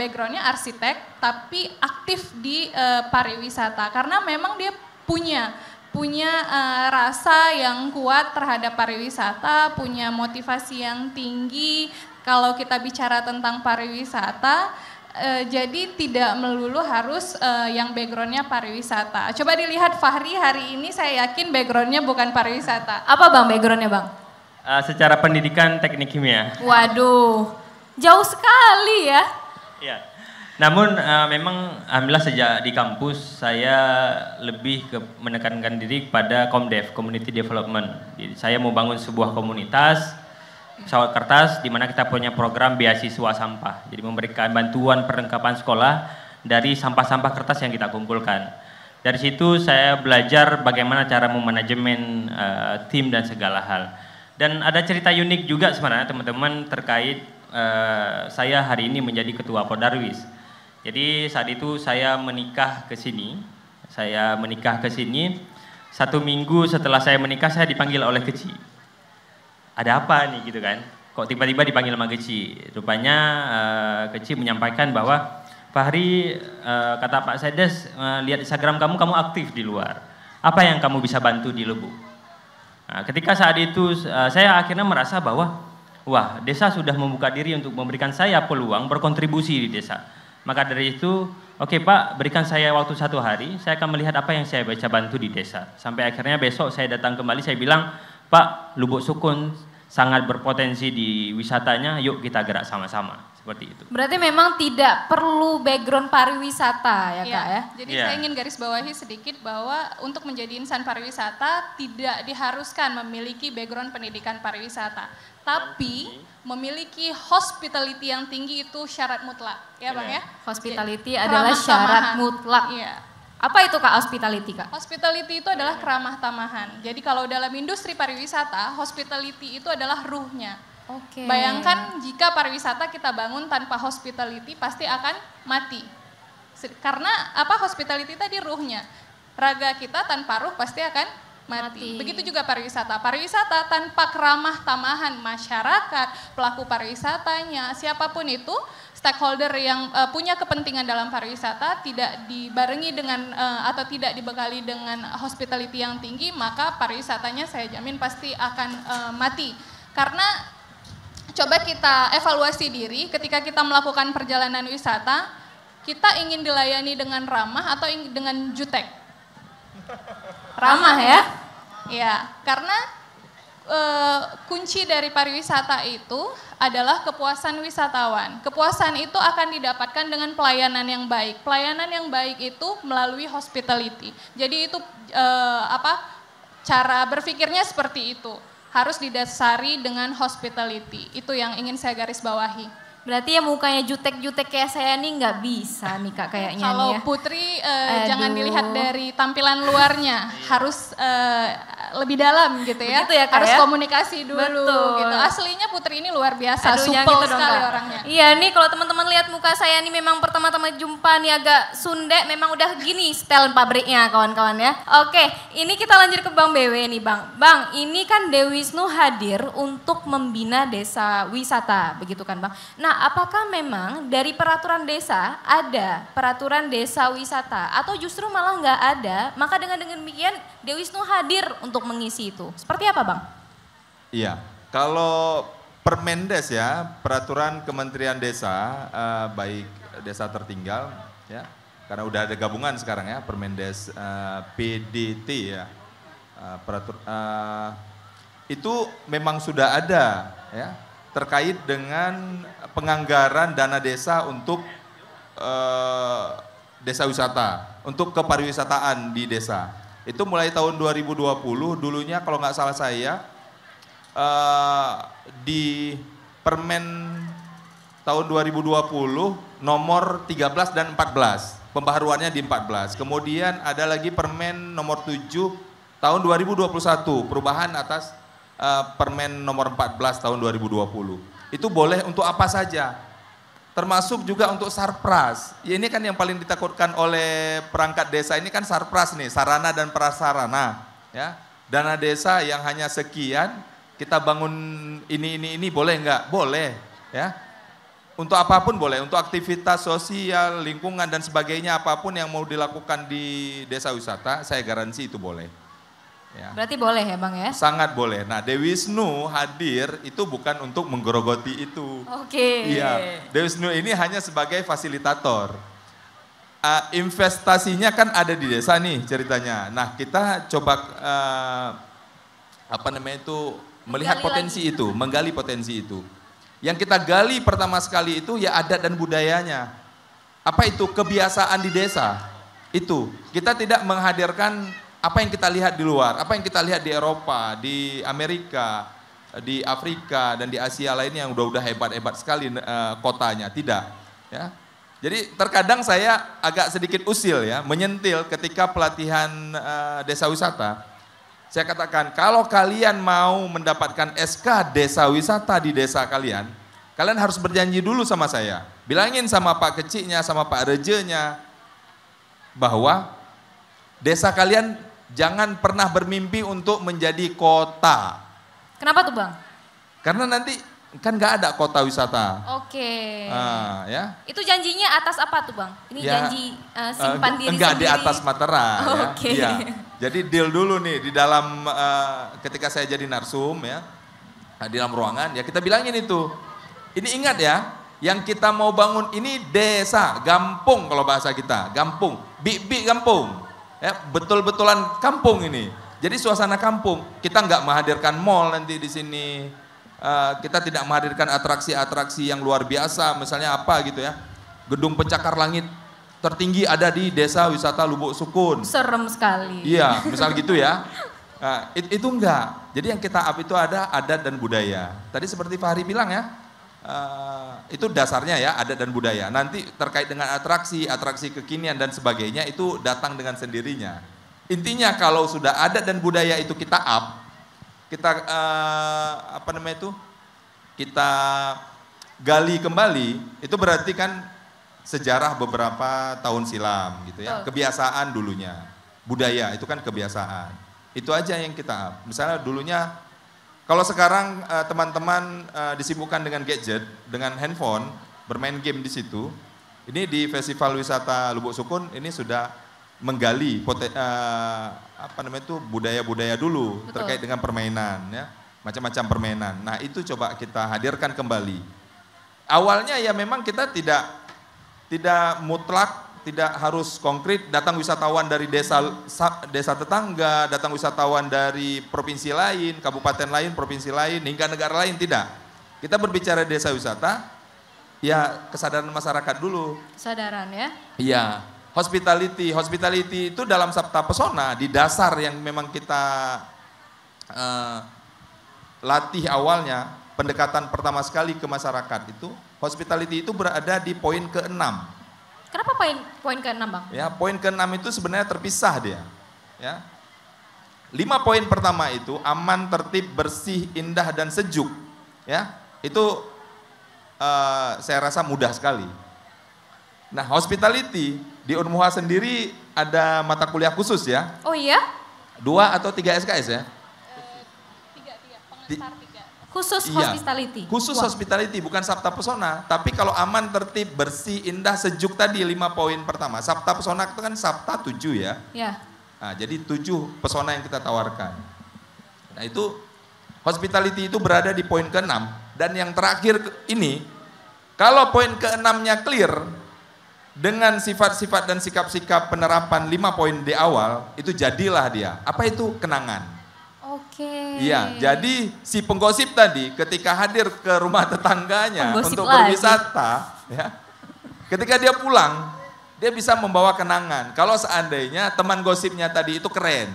backgroundnya arsitek tapi aktif di pariwisata karena memang dia punya rasa yang kuat terhadap pariwisata, punya motivasi yang tinggi. Kalau kita bicara tentang pariwisata, jadi tidak melulu harus yang backgroundnya pariwisata. Coba dilihat Fahri hari ini, saya yakin backgroundnya bukan pariwisata. Apa Bang backgroundnya Bang? Secara pendidikan teknik kimia. Waduh, jauh sekali ya. Ya. Namun memang alhamdulillah sejak di kampus saya lebih menekankan diri pada Komdev, Community Development. Jadi saya mau bangun sebuah komunitas pesawat kertas di mana kita punya program beasiswa sampah. Jadi memberikan bantuan perlengkapan sekolah dari sampah-sampah kertas yang kita kumpulkan. Dari situ saya belajar bagaimana cara memanajemen tim dan segala hal. Dan ada cerita unik juga sebenarnya teman-teman terkait saya hari ini menjadi ketua Darwis. Jadi saat itu saya menikah ke sini. Satu minggu setelah saya menikah saya dipanggil oleh Keci. Ada apa nih gitu kan? Kok tiba-tiba dipanggil sama Keci? Rupanya Keci menyampaikan bahwa Fahri, kata Pak Sedes, lihat Instagram kamu aktif di luar. Apa yang kamu bisa bantu di Lubuk? Nah, ketika saat itu saya akhirnya merasa bahwa wah, desa sudah membuka diri untuk memberikan saya peluang berkontribusi di desa. Maka dari itu, oke Pak, berikan saya waktu 1 hari, saya akan melihat apa yang saya bisa bantu di desa. Sampai akhirnya besok saya datang kembali, saya bilang, Pak, Lubuk Sukun sangat berpotensi di wisatanya, yuk kita gerak sama-sama. Seperti itu. Berarti memang tidak perlu background pariwisata ya Kak ya? Jadi saya ingin garis bawahi sedikit bahwa untuk menjadi insan pariwisata tidak diharuskan memiliki background pendidikan pariwisata. Tapi memiliki hospitality yang tinggi itu syarat mutlak, ya Bang ya? Hospitality adalah syarat mutlak. Iya. Apa itu Kak hospitality Kak? Hospitality itu adalah keramah tamahan. Jadi kalau dalam industri pariwisata, hospitality itu adalah ruhnya. Oke. Bayangkan jika pariwisata kita bangun tanpa hospitality pasti akan mati. Karena apa, hospitality tadi ruhnya. Raga kita tanpa ruh pasti akan mati. Begitu juga pariwisata. Pariwisata tanpa keramah tamahan masyarakat, pelaku pariwisatanya, siapapun itu, stakeholder yang punya kepentingan dalam pariwisata tidak dibarengi dengan atau tidak dibekali dengan hospitality yang tinggi, maka pariwisatanya saya jamin pasti akan mati. Karena coba kita evaluasi diri ketika kita melakukan perjalanan wisata, kita ingin dilayani dengan ramah atau dengan jutek? Ramah ya? Iya, karena kunci dari pariwisata itu adalah kepuasan wisatawan. Kepuasan itu akan didapatkan dengan pelayanan yang baik. Pelayanan yang baik itu melalui hospitality. Jadi itu cara berpikirnya seperti itu. Harus didasari dengan hospitality. Itu yang ingin saya garis bawahi. Berarti ya mukanya jutek-jutek kayak saya nih nggak bisa nih Kak kayaknya Kalau nih ya. Putri jangan dilihat dari tampilan luarnya, harus lebih dalam gitu ya. Begitu ya, Kak, harus ya? komunikasi dulu. Betul. Gitu. Aslinya Putri ini luar biasa, Aduh, yang supel gitu dong, sekali Kak. orangnya. Iya nih kalau teman-teman lihat muka saya nih memang pertama-tama jumpa nih agak sundek, memang udah gini style pabriknya kawan-kawan ya. Oke, ini kita lanjut ke Bang BW nih Bang. Bang, ini kan Dewi Wisnu hadir untuk membina desa wisata, begitu kan Bang? Nah, apakah memang dari peraturan desa ada peraturan desa wisata atau justru malah nggak ada? Maka dengan demikian Dewi Wisnu hadir untuk mengisi itu. Seperti apa Bang? Iya, kalau Permendes ya, peraturan Kementerian Desa, baik desa tertinggal ya, karena udah ada gabungan sekarang ya, Permendes PDT ya, itu memang sudah ada ya, terkait dengan penganggaran dana desa untuk desa wisata, untuk kepariwisataan di desa. Itu mulai tahun 2020, dulunya kalau nggak salah saya, di Permen tahun 2020 nomor 13 dan 14, pembaharuannya di 14. Kemudian ada lagi Permen nomor 7 tahun 2021, perubahan atas Permen nomor 14 tahun 2020. Itu boleh untuk apa saja, termasuk juga untuk sarpras. Ya, ini kan yang paling ditakutkan oleh perangkat desa ini kan sarpras nih, sarana dan prasarana. Ya, dana desa yang hanya sekian, kita bangun ini boleh nggak? Boleh, ya. Untuk apapun boleh, untuk aktivitas sosial, lingkungan dan sebagainya, apapun yang mau dilakukan di desa wisata, saya garansi itu boleh. Ya. Berarti boleh ya Bang ya? Sangat boleh. Nah, Dewi Wisnu hadir itu bukan untuk menggerogoti itu. Oke. Iya, Dewi Wisnu ini hanya sebagai fasilitator. Investasinya kan ada di desa nih ceritanya. Nah, kita coba melihat potensi itu, menggali potensi itu. Yang kita gali pertama sekali itu ya adat dan budayanya. Apa itu? Kebiasaan di desa. Itu. Kita tidak menghadirkan apa yang kita lihat di luar, apa yang kita lihat di Eropa, di Amerika, di Afrika dan di Asia lainnya yang udah hebat-hebat sekali kotanya. Tidak, ya. Jadi terkadang saya agak sedikit usil ya, menyentil ketika pelatihan desa wisata. Saya katakan, kalau kalian mau mendapatkan SK desa wisata di desa kalian harus berjanji dulu sama saya. Bilangin sama Pak Keciknya, sama Pak Rejenya, bahwa desa kalian jangan pernah bermimpi untuk menjadi kota. Kenapa tuh Bang? Karena nanti kan nggak ada kota wisata. Oke. Ya. Itu janjinya atas apa tuh Bang? Ini Ya, janji simpan diri enggak sendiri. di atas materai. Oke. Ya. Jadi deal dulu nih di dalam ketika saya jadi narsum ya, di dalam ruangan ya kita bilangin itu. Ini ingat ya, yang kita mau bangun ini desa, gampung kalau bahasa kita, gampung, bi gampung. Ya, betul-betulan kampung ini. Jadi suasana kampung. Kita nggak menghadirkan mall nanti di sini. Kita tidak menghadirkan atraksi-atraksi yang luar biasa, misalnya apa gitu ya. Gedung pencakar langit tertinggi ada di desa wisata Lubuk Sukun. Serem sekali. Iya, misal gitu ya. Nah, itu enggak. Jadi yang kita up itu ada adat dan budaya. Tadi seperti Fahri bilang ya, itu dasarnya ya adat dan budaya. Nanti terkait dengan atraksi kekinian dan sebagainya itu datang dengan sendirinya. Intinya kalau sudah adat dan budaya itu kita up, kita kita gali kembali, itu berarti kan sejarah beberapa tahun silam gitu ya. Kebiasaan dulunya, budaya itu kan kebiasaan. Itu aja yang kita up. Misalnya dulunya, kalau sekarang teman-teman disibukkan dengan gadget, dengan handphone, bermain game di situ. Ini di Festival Wisata Lubuk Sukun ini sudah menggali budaya-budaya dulu. Betul. Terkait dengan permainan ya, macam-macam permainan. Nah, itu coba kita hadirkan kembali. Awalnya ya memang kita tidak mutlak tidak harus konkret, datang wisatawan dari desa tetangga, datang wisatawan dari provinsi lain, kabupaten lain, provinsi lain, hingga negara lain, tidak. Kita berbicara desa wisata, ya kesadaran masyarakat dulu. Kesadaran ya? Iya, hospitality itu dalam Sabta Pesona, di dasar yang memang kita latih awalnya, pendekatan pertama sekali ke masyarakat itu, hospitality itu berada di poin ke-6. Kenapa poin ke-6, Bang? Ya, poin ke-6 itu sebenarnya terpisah dia. Ya. 5 poin pertama itu aman, tertib, bersih, indah dan sejuk. Ya, itu saya rasa mudah sekali. Nah, hospitality di Unmuha sendiri ada mata kuliah khusus ya. Oh iya? 2 atau 3 SKS ya? 3, Khusus iya, hospitality? Khusus hospitality, bukan Sabta Pesona. Tapi kalau aman, tertib, bersih, indah, sejuk tadi 5 poin pertama. Sabta Pesona itu kan Sabta 7 ya. Ya. Nah, jadi 7 pesona yang kita tawarkan. Nah itu, hospitality itu berada di poin ke-6. Dan yang terakhir ini, kalau poin ke-6-nya clear, dengan sifat-sifat dan sikap-sikap penerapan 5 poin di awal, itu jadilah dia. Apa itu? Kenangan. Oke. Iya, jadi si penggosip tadi ketika hadir ke rumah tetangganya Penggosip untuk lagi. berwisata, ya, ketika dia pulang, dia bisa membawa kenangan. Kalau seandainya teman gosipnya tadi itu keren,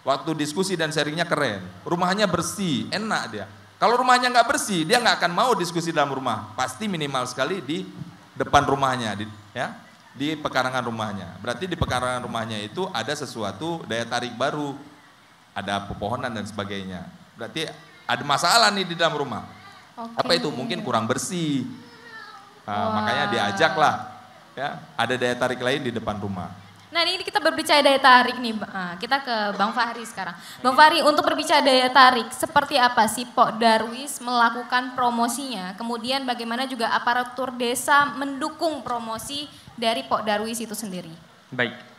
waktu diskusi dan sharingnya keren, rumahnya bersih, enak dia. Kalau rumahnya nggak bersih, dia nggak akan mau diskusi dalam rumah. Pasti minimal sekali di depan rumahnya, di pekarangan rumahnya. Berarti di pekarangan rumahnya itu ada sesuatu daya tarik baru. Ada pepohonan dan sebagainya. Berarti ada masalah nih di dalam rumah. Oke. Apa itu? Mungkin kurang bersih. Makanya diajaklah. Ya, ada daya tarik lain di depan rumah. Nah ini kita berbicara daya tarik nih, kita ke Bang Fahri sekarang. Bang Fahri, untuk berbicara daya tarik, seperti apa sih Pok Darwis melakukan promosinya? Kemudian bagaimana juga aparatur desa mendukung promosi dari Pok Darwis itu sendiri? Baik.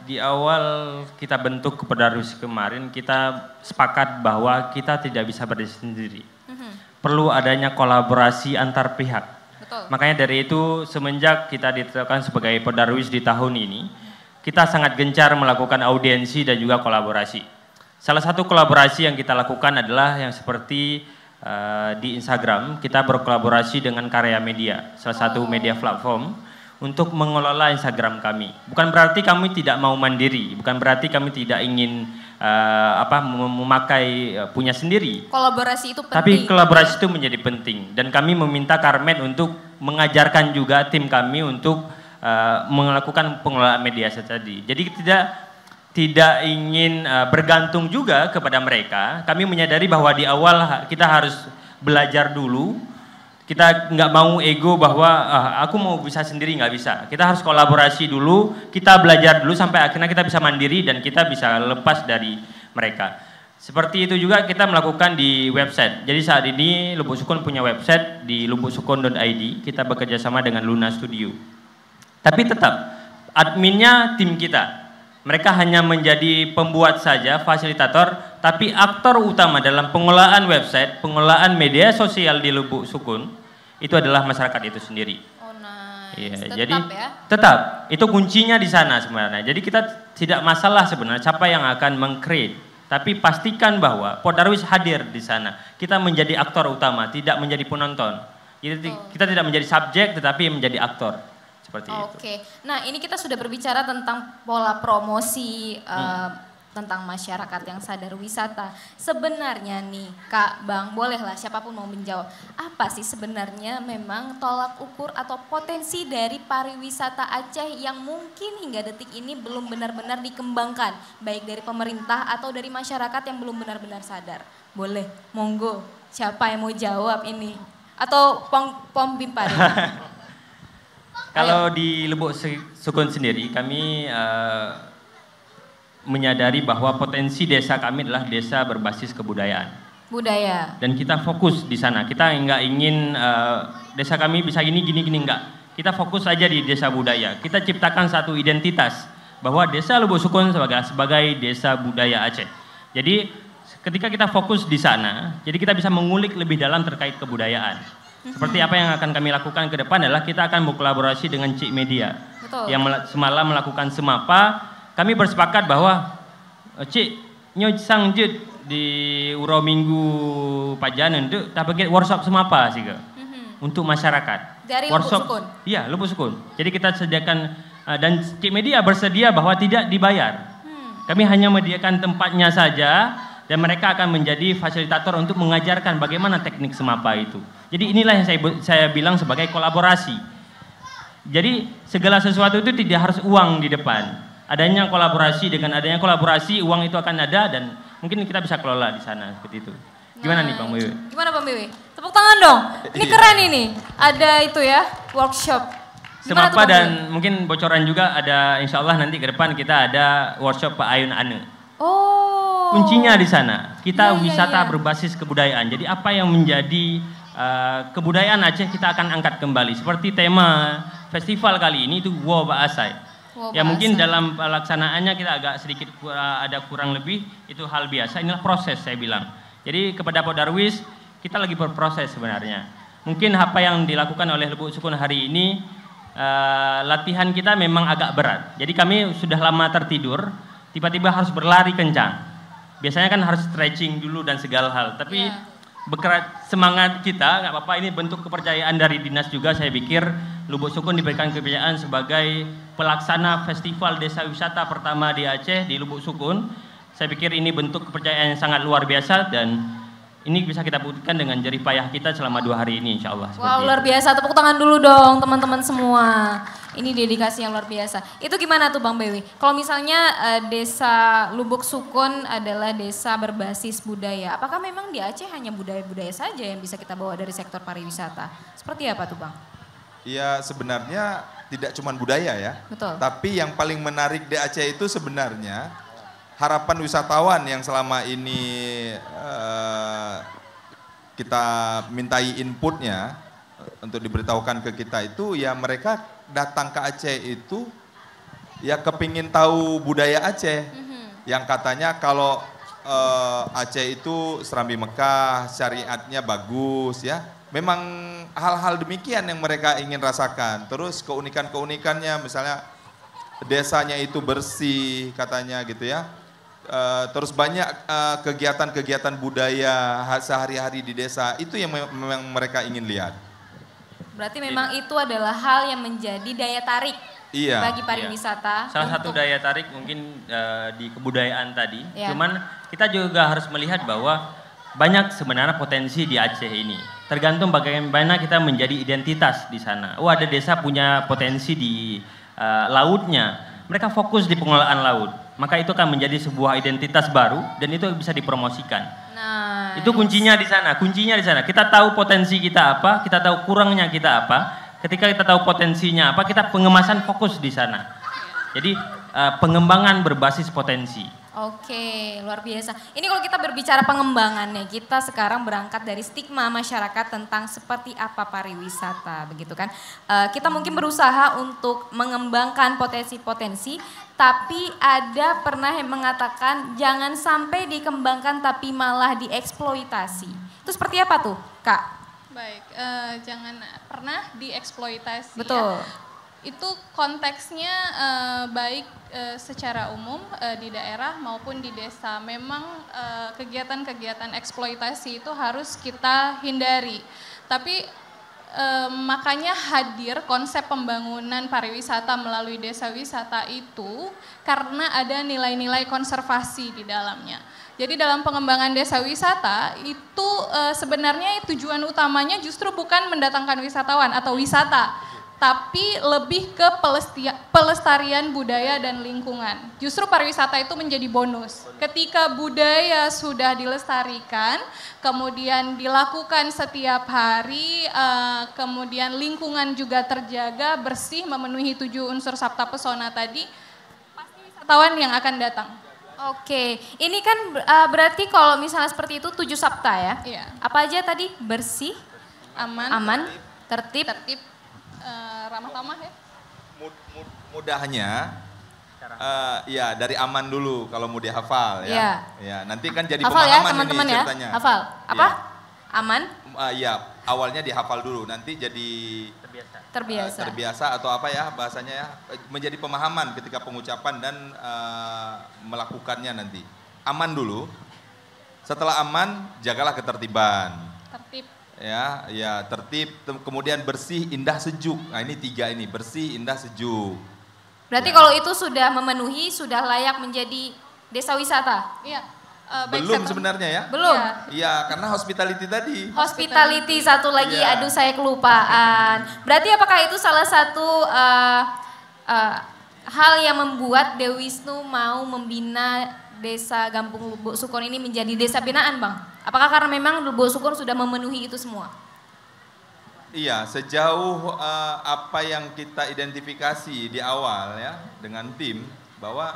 Di awal kita bentuk Darwis kemarin, kita sepakat bahwa kita tidak bisa berdiri sendiri. Perlu adanya kolaborasi antar pihak. Betul. Makanya dari itu semenjak kita ditetapkan sebagai Darwis di tahun ini, kita sangat gencar melakukan audiensi dan juga kolaborasi. Salah satu kolaborasi yang kita lakukan adalah yang seperti di Instagram, kita berkolaborasi dengan Karya Media, salah satu media platform, untuk mengelola Instagram kami. Bukan berarti kami tidak mau mandiri, bukan berarti kami tidak ingin memakai punya sendiri. Kolaborasi itu penting. Tapi kolaborasi itu menjadi penting dan kami meminta Carmen untuk mengajarkan juga tim kami untuk melakukan pengelolaan media tadi. Jadi tidak ingin bergantung juga kepada mereka. Kami menyadari bahwa di awal kita harus belajar dulu. Kita nggak mau ego bahwa aku mau bisa sendiri, nggak bisa. Kita harus kolaborasi dulu, kita belajar dulu sampai akhirnya kita bisa mandiri dan kita bisa lepas dari mereka. Seperti itu juga kita melakukan di website. Jadi saat ini Lubuk Sukun punya website di lubuksukun.id, kita bekerja sama dengan Luna Studio. Tapi tetap adminnya tim kita. Mereka hanya menjadi pembuat saja, fasilitator, tapi aktor utama dalam pengelolaan website, pengelolaan media sosial di Lubuk Sukun, itu adalah masyarakat itu sendiri. Oh nice. Iya, Tetap jadi ya? tetap, itu kuncinya di sana sebenarnya. Jadi kita tidak masalah sebenarnya siapa yang akan meng-create, tapi pastikan bahwa Pok Darwis hadir di sana. Kita menjadi aktor utama, tidak menjadi penonton. Jadi kita tidak menjadi subjek, tetapi menjadi aktor. Seperti itu. Oke, nah ini kita sudah berbicara tentang pola promosi tentang masyarakat yang sadar wisata. Sebenarnya nih Kak, Bang, bolehlah siapapun mau menjawab. Apa sih sebenarnya memang tolak ukur atau potensi dari pariwisata Aceh yang mungkin hingga detik ini belum benar-benar dikembangkan, baik dari pemerintah atau dari masyarakat yang belum benar-benar sadar? Boleh, monggo. Siapa yang mau jawab ini? Atau Pom Bimpa? Kalau di Lubuk Sukun sendiri, kami menyadari bahwa potensi desa kami adalah desa berbasis kebudayaan. Budaya. Dan kita fokus di sana. Kita nggak ingin desa kami bisa gini, nggak. Kita fokus aja di desa budaya. Kita ciptakan satu identitas bahwa desa Lubuk Sukun sebagai desa budaya Aceh. Jadi ketika kita fokus di sana, jadi kita bisa mengulik lebih dalam terkait kebudayaan. Seperti apa yang akan kami lakukan ke depan adalah kita akan berkolaborasi dengan Cik Media. Betul. yang semalam melakukan semapa, kami bersepakat bahwa Cik nyo sang jut di Urau Minggu Pajanan tu tak bagi workshop semapa sih ke untuk masyarakat. Dari workshop, Lubuk Sukun? Iya, Lubuk Sukun. Jadi kita sediakan dan Cik Media bersedia bahwa tidak dibayar. Kami hanya menyediakan tempatnya saja dan mereka akan menjadi fasilitator untuk mengajarkan bagaimana teknik semapa itu. Jadi inilah yang saya bilang sebagai kolaborasi. Jadi segala sesuatu itu tidak harus uang di depan. Adanya kolaborasi, dengan adanya kolaborasi uang itu akan ada dan mungkin kita bisa kelola di sana seperti itu. Gimana nih Bang Bewe? Gimana Bang Bewe? Tepuk tangan dong. Ini keren ini. Ada itu ya, workshop. Gimana Semapa tuh, Bang dan mungkin bocoran juga ada, insya Allah nanti ke depan kita ada workshop Pak Ayun Ane. Oh. Kuncinya di sana. Kita Iya, wisata iya. berbasis kebudayaan. Jadi apa yang menjadi kebudayaan Aceh kita akan angkat kembali. Seperti tema festival kali ini itu Wo Baasai. Ya mungkin dalam pelaksanaannya kita agak sedikit ada kurang lebih, itu hal biasa. Inilah proses saya bilang. Jadi kepada Pak Darwis kita lagi berproses sebenarnya. Mungkin apa yang dilakukan oleh Lubuk Sukun hari ini latihan kita memang agak berat. Jadi kami sudah lama tertidur, tiba-tiba harus berlari kencang. Biasanya kan harus stretching dulu dan segala hal. Tapi bergerak semangat kita, nggak apa-apa. Ini bentuk kepercayaan dari dinas juga. Saya pikir Lubuk Sukun diberikan kepercayaan sebagai pelaksana festival desa wisata pertama di Aceh di Lubuk Sukun. Saya pikir ini bentuk kepercayaan yang sangat luar biasa dan ini bisa kita buktikan dengan jerih payah kita selama 2 hari ini insya Allah. Wow, luar biasa. Tepuk tangan dulu dong teman-teman semua. Ini dedikasi yang luar biasa. Itu gimana tuh Bang Bewi? Kalau misalnya desa Lubuk Sukun adalah desa berbasis budaya, apakah memang di Aceh hanya budaya-budaya saja yang bisa kita bawa dari sektor pariwisata? Seperti apa tuh Bang? Ya sebenarnya tidak cuma budaya ya. Betul. Tapi yang paling menarik di Aceh itu sebenarnya harapan wisatawan yang selama ini kita mintai inputnya untuk diberitahukan ke kita itu ya mereka datang ke Aceh itu ya kepingin tahu budaya Aceh. Yang katanya kalau Aceh itu Serambi Mekah, syariatnya bagus ya. Memang hal-hal demikian yang mereka ingin rasakan. Terus keunikan-keunikannya misalnya desanya itu bersih katanya gitu ya. Terus banyak kegiatan-kegiatan budaya sehari-hari di desa itu yang memang mereka ingin lihat. Berarti memang itu adalah hal yang menjadi daya tarik bagi pariwisata. Salah satu daya tarik mungkin di kebudayaan tadi. Iya. Cuman kita juga harus melihat bahwa banyak sebenarnya potensi di Aceh ini. Tergantung bagaimana kita menjadi identitas di sana. Oh ada desa punya potensi di lautnya. Mereka fokus di pengelolaan laut. Maka itu akan menjadi sebuah identitas baru dan itu bisa dipromosikan. Nah, itu kuncinya di sana. Kuncinya di sana. Kita tahu potensi kita apa, kita tahu kurangnya kita apa. Ketika kita tahu potensinya apa, kita pengemasan fokus di sana. Jadi pengembangan berbasis potensi. Oke, luar biasa. Ini kalau kita berbicara pengembangannya, kita sekarang berangkat dari stigma masyarakat tentang seperti apa pariwisata, begitu kan? Kita mungkin berusaha untuk mengembangkan potensi-potensi, tapi ada pernah yang mengatakan jangan sampai dikembangkan tapi malah dieksploitasi. Itu seperti apa tuh, Kak? Baik, jangan pernah dieksploitasi. Betul. Ya. Itu konteksnya baik secara umum di daerah maupun di desa. Memang kegiatan-kegiatan eksploitasi itu harus kita hindari. Tapi makanya hadir konsep pembangunan pariwisata melalui desa wisata itu karena ada nilai-nilai konservasi di dalamnya. Jadi dalam pengembangan desa wisata itu sebenarnya tujuan utamanya justru bukan mendatangkan wisatawan atau wisata, tapi lebih ke pelestarian budaya dan lingkungan. Justru pariwisata itu menjadi bonus. Ketika budaya sudah dilestarikan, kemudian dilakukan setiap hari, kemudian lingkungan juga terjaga, bersih, memenuhi 7 unsur sabta pesona tadi, pasti wisatawan yang akan datang. Oke, ini kan berarti kalau misalnya seperti itu 7 sabta ya? Iya. Apa aja tadi? Bersih, aman, tertib, ramah tamah ya. Mudahnya ya dari aman dulu kalau mau dihafal ya. Iya. Ya, nanti kan jadi hafal ya pemahaman teman-teman ini ya. ceritanya. Hafal. Apa? Ya. Aman, ya awalnya dihafal dulu, nanti jadi terbiasa atau apa ya bahasanya ya, menjadi pemahaman ketika pengucapan dan melakukannya nanti. Aman dulu. Setelah aman, jagalah ketertiban. Tertib. Ya tertib, kemudian bersih, indah, sejuk. Nah ini 3 ini, bersih, indah, sejuk. Berarti kalau itu sudah memenuhi, sudah layak menjadi desa wisata? Iya. Belum sebenarnya ya? Belum? Iya, karena hospitality tadi. Hospitality satu lagi, Iya. aduh saya kelupaan. Berarti apakah itu salah satu hal yang membuat Dewi Wisnu mau membina desa Gampung Lubuk Sukun ini menjadi desa binaan, Bang? Apakah karena memang Lubuk Sukun sudah memenuhi itu semua? Iya, sejauh apa yang kita identifikasi di awal ya dengan tim bahwa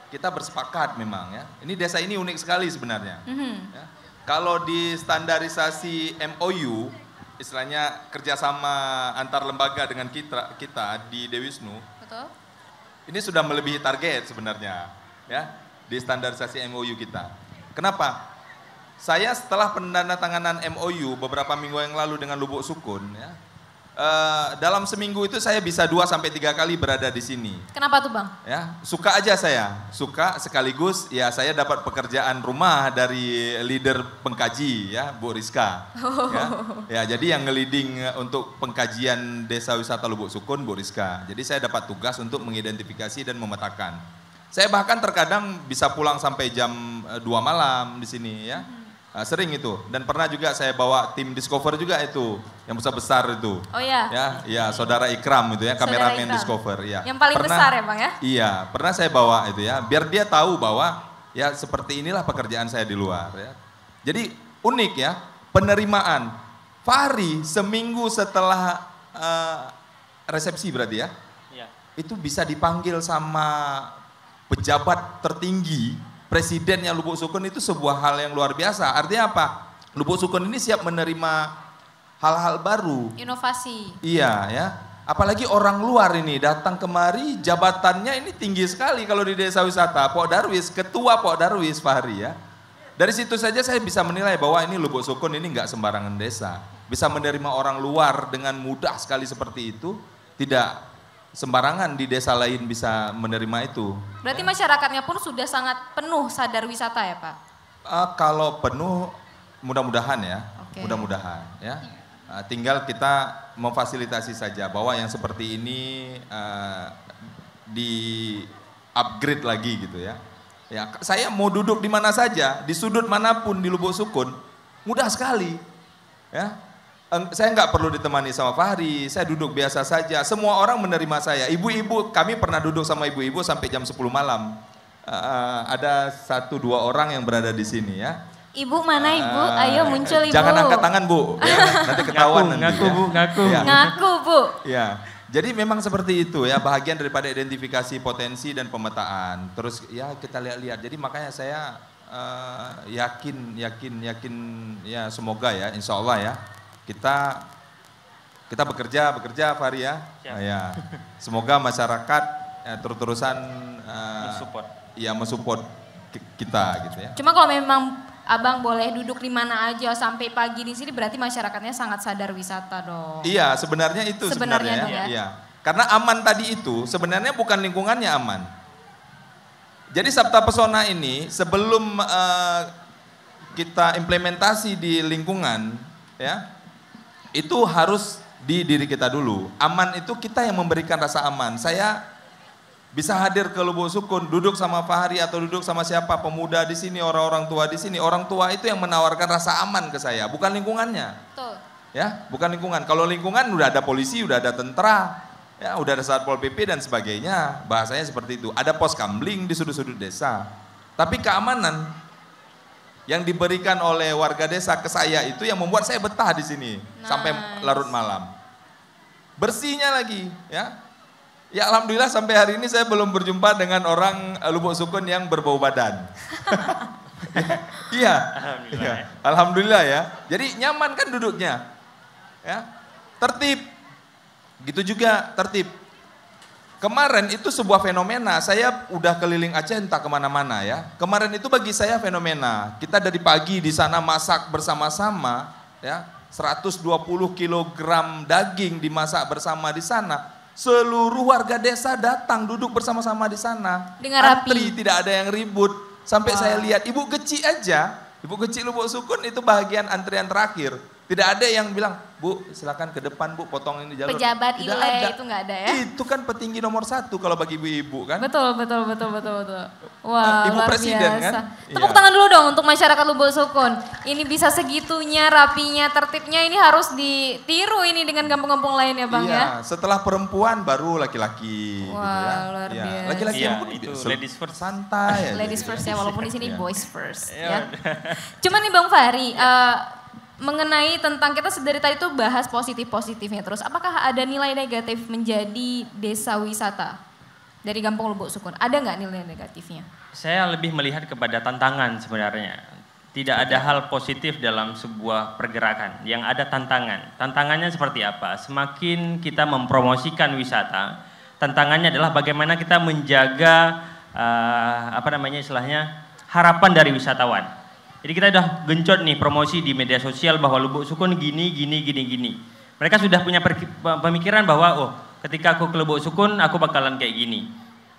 kita bersepakat memang ya. Ini desa ini unik sekali sebenarnya. Ya. Kalau di standarisasi MOU, istilahnya kerjasama antar lembaga dengan kita di Dewi Wisnu, Betul. ini sudah melebihi target sebenarnya ya di standarisasi MOU kita. Kenapa? Saya setelah penandatanganan MOU beberapa minggu yang lalu dengan Lubuk Sukun ya, dalam seminggu itu saya bisa 2-3 kali berada di sini. Kenapa tuh, Bang? Ya, suka aja saya, suka sekaligus ya saya dapat pekerjaan rumah dari leader pengkaji ya, Bu Rizka. Ya, jadi yang ngeliding untuk pengkajian Desa Wisata Lubuk Sukun Bu Rizka. Jadi saya dapat tugas untuk mengidentifikasi dan memetakan. Saya bahkan terkadang bisa pulang sampai jam 2 malam di sini ya. Sering itu, dan pernah juga saya bawa tim Discover juga itu, yang besar-besar itu. Oh ya. Ya, saudara Ikram itu ya, kameramen Discover ya. Yang paling besar ya, Bang ya? Iya, pernah saya bawa itu ya, biar dia tahu bahwa ya seperti inilah pekerjaan saya di luar ya. Jadi unik ya, penerimaan. Fahri seminggu setelah resepsi berarti ya, itu bisa dipanggil sama pejabat tertinggi. Presidennya Lubuk Sukun itu sebuah hal yang luar biasa. Artinya apa? Lubuk Sukun ini siap menerima hal-hal baru. Inovasi. Iya ya. Apalagi orang luar ini datang kemari, jabatannya ini tinggi sekali kalau di desa wisata. Pok Darwis, ketua Pok Darwis Fahri ya. Dari situ saja saya bisa menilai bahwa ini Lubuk Sukun ini nggak sembarangan desa. Bisa menerima orang luar dengan mudah sekali seperti itu. Tidak sembarangan di desa lain bisa menerima itu. Berarti masyarakatnya pun sudah sangat penuh sadar wisata ya, Pak? Kalau penuh mudah-mudahan ya, Oke. mudah-mudahan ya. Tinggal kita memfasilitasi saja bahwa yang seperti ini di upgrade lagi gitu ya. Ya, saya mau duduk di mana saja, di sudut manapun di Lubuk Sukun, mudah sekali. Ya. Saya nggak perlu ditemani sama Fahri, saya duduk biasa saja. Semua orang menerima saya. Ibu-ibu, kami pernah duduk sama ibu-ibu sampai jam 10 malam. Ada 1-2 orang yang berada di sini ya. Ibu mana Ibu? Ayo muncul Ibu. Jangan angkat tangan Bu, ya, nanti ketahuan nanti. Ngaku ya. Bu, ngaku. Ya. Ngaku Bu. Ya, jadi memang seperti itu ya, bahagian daripada identifikasi potensi dan pemetaan. Terus ya kita lihat-lihat. Jadi makanya saya yakin ya semoga ya, insya Allah ya. Kita bekerja Fahri ya. Ya. Semoga masyarakat terus-terusan mensupport kita gitu ya. Cuma kalau memang Abang boleh duduk di mana aja sampai pagi di sini, berarti masyarakatnya sangat sadar wisata dong. Iya, sebenarnya itu sebenarnya ya. Iya. Karena aman tadi itu sebenarnya bukan lingkungannya aman. Jadi Sabta Pesona ini sebelum kita implementasi di lingkungan ya, itu harus di diri kita dulu. Aman itu kita yang memberikan rasa aman. Saya bisa hadir ke Lubuk Sukun, duduk sama Fahri atau duduk sama siapa, pemuda di sini, orang-orang tua di sini. Orang tua itu yang menawarkan rasa aman ke saya, bukan lingkungannya. Betul. Ya, bukan lingkungan. Kalau lingkungan udah ada polisi, udah ada tentara, ya udah ada Satpol PP dan sebagainya. Bahasanya seperti itu. Ada pos kamling di sudut-sudut desa. Tapi keamanan yang diberikan oleh warga desa ke saya itu yang membuat saya betah di sini sampai larut malam. Bersihnya lagi, ya. Ya alhamdulillah sampai hari ini saya belum berjumpa dengan orang Lubuk Sukun yang berbau badan. Iya. Alhamdulillah ya. Jadi nyaman kan duduknya. Ya. Tertib. Gitu juga tertib. Kemarin itu sebuah fenomena, saya udah keliling Aceh entah kemana-mana ya. Kemarin itu bagi saya fenomena, kita dari pagi di sana masak bersama-sama ya. 120 kilogram daging dimasak bersama di sana. Seluruh warga desa datang duduk bersama-sama di sana. Dengan rapi. Antri, tidak ada yang ribut. Sampai saya lihat ibu kecil aja, ibu kecil Lubuk Sukun itu bagian antrian terakhir. Tidak ada yang bilang, Bu silakan ke depan Bu, potong ini jalur. Pejabat Tidak ile ada. itu nggak ada ya? Itu kan petinggi nomor 1 kalau bagi ibu-ibu kan. Betul. Wah, Ibu luar Presiden biasa. kan? Tepuk Iya. tangan dulu dong untuk masyarakat Lubuk Sukun. Ini bisa segitunya, rapinya, tertibnya, ini harus ditiru ini dengan kampung-kampung lain ya Bang Iya, ya? setelah perempuan baru laki-laki Wah, gitu ya. luar Iya, biasa. laki-laki Iya, pun itu gitu, ladies first. santai aja. Ladies first ya, walaupun di sini Iya. boys first Iya. ya. Cuman nih Bang Fahri, mengenai tentang kita dari tadi tuh bahas positif-positifnya terus. Apakah ada nilai negatif menjadi desa wisata dari Kampung Lubuk Sukun? Ada nggak nilai negatifnya? Saya lebih melihat kepada tantangan sebenarnya. Tidak ada hal positif dalam sebuah pergerakan, yang ada tantangan. Tantangannya seperti apa? Semakin kita mempromosikan wisata, tantangannya adalah bagaimana kita menjaga istilahnya harapan dari wisatawan. Jadi kita udah genjot nih promosi di media sosial bahwa Lubuk Sukun gini. Mereka sudah punya pemikiran bahwa ketika aku ke Lubuk Sukun aku bakalan kayak gini.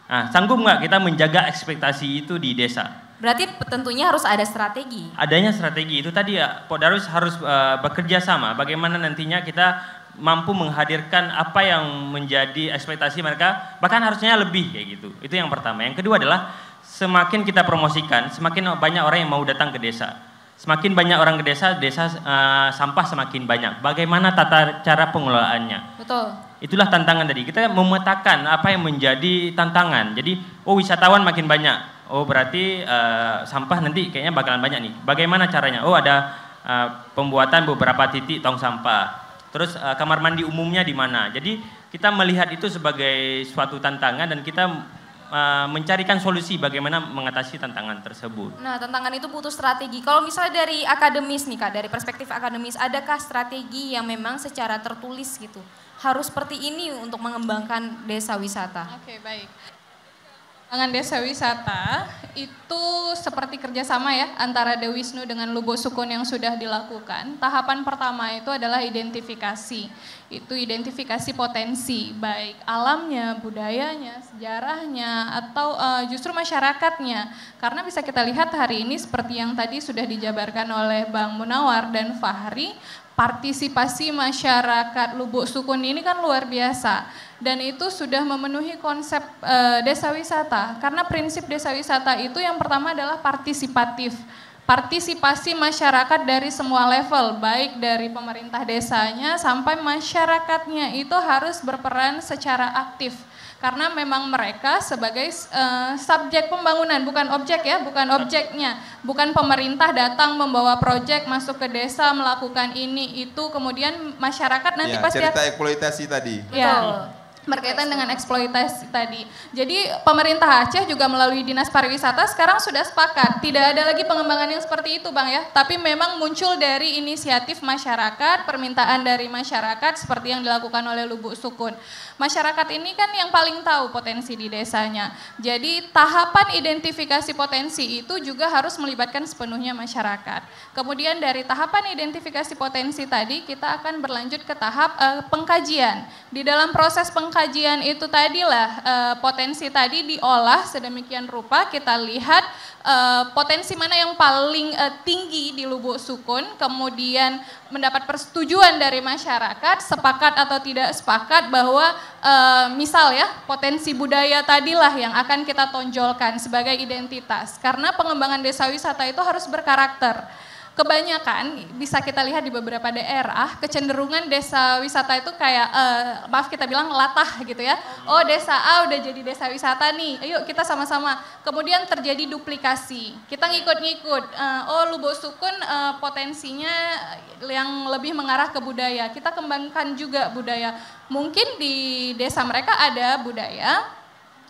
Nah, sanggup nggak kita menjaga ekspektasi itu di desa? Berarti tentunya harus ada strategi. Adanya strategi itu tadi ya, Pak Darwis harus bekerja sama. Bagaimana nantinya kita mampu menghadirkan apa yang menjadi ekspektasi mereka, bahkan harusnya lebih kayak gitu. Itu yang pertama. Yang kedua adalah semakin kita promosikan, semakin banyak orang yang mau datang ke desa. Semakin banyak orang ke desa, sampah semakin banyak. Bagaimana tata cara pengelolaannya? Betul. Itulah tantangan tadi. Kita memetakan apa yang menjadi tantangan. Jadi, wisatawan makin banyak. Berarti sampah nanti kayaknya bakalan banyak nih. Bagaimana caranya? Ada pembuatan beberapa titik tong sampah. Terus kamar mandi umumnya di mana? Jadi kita melihat itu sebagai suatu tantangan dan kita mencarikan solusi bagaimana mengatasi tantangan tersebut. Nah, tantangan itu butuh strategi. Kalau misalnya dari akademis nih Kak, dari perspektif akademis, adakah strategi yang memang secara tertulis gitu? Harus seperti ini untuk mengembangkan desa wisata? Oke, baik. Pengembangan desa wisata itu seperti kerjasama ya antara Dewisnu dengan Lubuk Sukun yang sudah dilakukan. Tahapan pertama itu adalah identifikasi. Itu identifikasi potensi, baik alamnya, budayanya, sejarahnya, atau justru masyarakatnya. Karena bisa kita lihat hari ini seperti yang tadi sudah dijabarkan oleh Bang Munawar dan Fahri, partisipasi masyarakat Lubuk Sukun ini kan luar biasa. Dan itu sudah memenuhi konsep desa wisata. Karena prinsip desa wisata itu yang pertama adalah partisipatif. Partisipasi masyarakat dari semua level, baik dari pemerintah desanya sampai masyarakatnya itu harus berperan secara aktif. Karena memang mereka sebagai subjek pembangunan, bukan objek ya, bukan objeknya. Bukan pemerintah datang membawa proyek masuk ke desa, melakukan ini, itu, kemudian masyarakat nanti ya, pasti cerita eksploitasi tadi. Ya, berkaitan dengan eksploitasi tadi. Jadi pemerintah Aceh juga melalui Dinas Pariwisata sekarang sudah sepakat. Tidak ada lagi pengembangan yang seperti itu Bang ya. Tapi memang muncul dari inisiatif masyarakat, permintaan dari masyarakat seperti yang dilakukan oleh Lubuk Sukun. Masyarakat ini kan yang paling tahu potensi di desanya. Jadi tahapan identifikasi potensi itu juga harus melibatkan sepenuhnya masyarakat. Kemudian dari tahapan identifikasi potensi tadi kita akan berlanjut ke tahap pengkajian. Di dalam proses pengkajian itu tadilah potensi tadi diolah sedemikian rupa, kita lihat potensi mana yang paling tinggi di Lubuk Sukun, kemudian mendapat persetujuan dari masyarakat, sepakat atau tidak sepakat bahwa misal ya potensi budaya tadilah yang akan kita tonjolkan sebagai identitas. Karena pengembangan desa wisata itu harus berkarakter. Kebanyakan bisa kita lihat di beberapa daerah kecenderungan desa wisata itu kayak maaf kita bilang latah gitu ya. Oh desa A udah jadi desa wisata nih, ayo kita sama-sama. Kemudian terjadi duplikasi, kita ngikut-ngikut. Lubuk Sukun potensinya yang lebih mengarah ke budaya, kita kembangkan juga budaya. Mungkin di desa mereka ada budaya,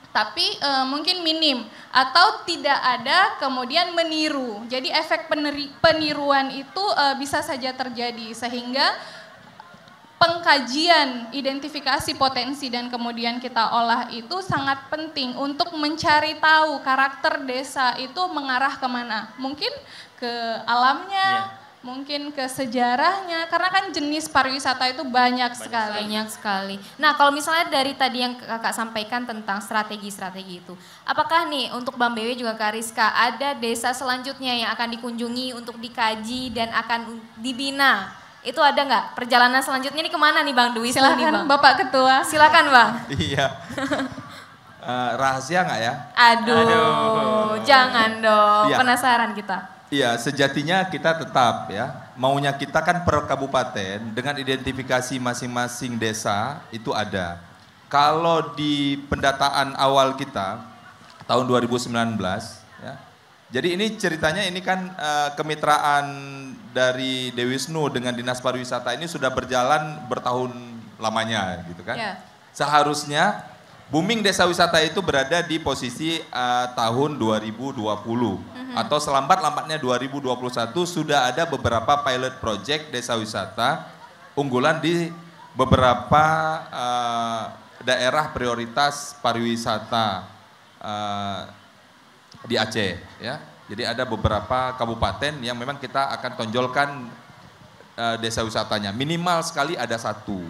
tapi mungkin minim atau tidak ada, kemudian meniru. Jadi efek peniruan itu bisa saja terjadi sehingga pengkajian identifikasi potensi dan kemudian kita olah itu sangat penting untuk mencari tahu karakter desa itu mengarah kemana. Mungkin ke alamnya, mungkin ke sejarahnya, karena kan jenis pariwisata itu banyak sekali. Banyak sekali. Nah, kalau misalnya dari tadi yang kakak sampaikan tentang strategi-strategi itu, apakah nih untuk Bang Bewe juga Kak Rizka ada desa selanjutnya yang akan dikunjungi untuk dikaji dan akan dibina? Itu ada nggak? Perjalanan selanjutnya ini kemana nih Bang Dwi? Silakan Bapak Ketua. Silakan Bang. Iya. Rahasia nggak ya? Aduh, jangan dong. Iya. Penasaran kita. Iya, sejatinya kita tetap ya, maunya kita kan per kabupaten dengan identifikasi masing-masing desa itu ada. Kalau di pendataan awal kita tahun 2019 ya. Jadi ini ceritanya ini kan kemitraan dari Dewisnu dengan Dinas Pariwisata ini sudah berjalan bertahun lamanya gitu kan. Ya. Seharusnya booming desa wisata itu berada di posisi tahun 2020 atau selambat-lambatnya 2021 sudah ada beberapa pilot project desa wisata unggulan di beberapa daerah prioritas pariwisata di Aceh ya. Jadi ada beberapa kabupaten yang memang kita akan tonjolkan desa wisatanya, minimal sekali ada satu.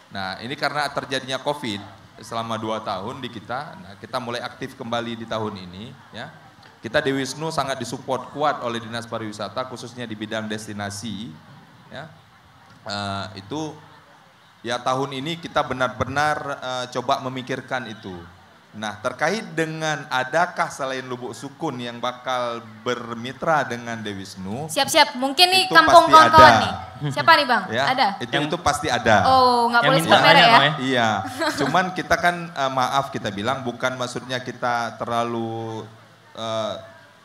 Nah, ini karena terjadinya Covid selama 2 tahun di kita, nah kita mulai aktif kembali di tahun ini ya. Kita Dewisnu sangat disupport kuat oleh Dinas Pariwisata khususnya di bidang destinasi ya. Itu ya tahun ini kita benar-benar coba memikirkan itu. Nah, terkait dengan adakah selain Lubuk Sukun yang bakal bermitra dengan Dewisnu? Siap-siap, mungkin nih Itu kampung pasti kawan-kawan ada. nih. Siapa nih Bang? Ya, Ada? itu pasti ada. Oh, nggak boleh minta sebut merek banyak, ya? Bang, ya? Iya, cuman kita kan maaf kita bilang bukan maksudnya kita terlalu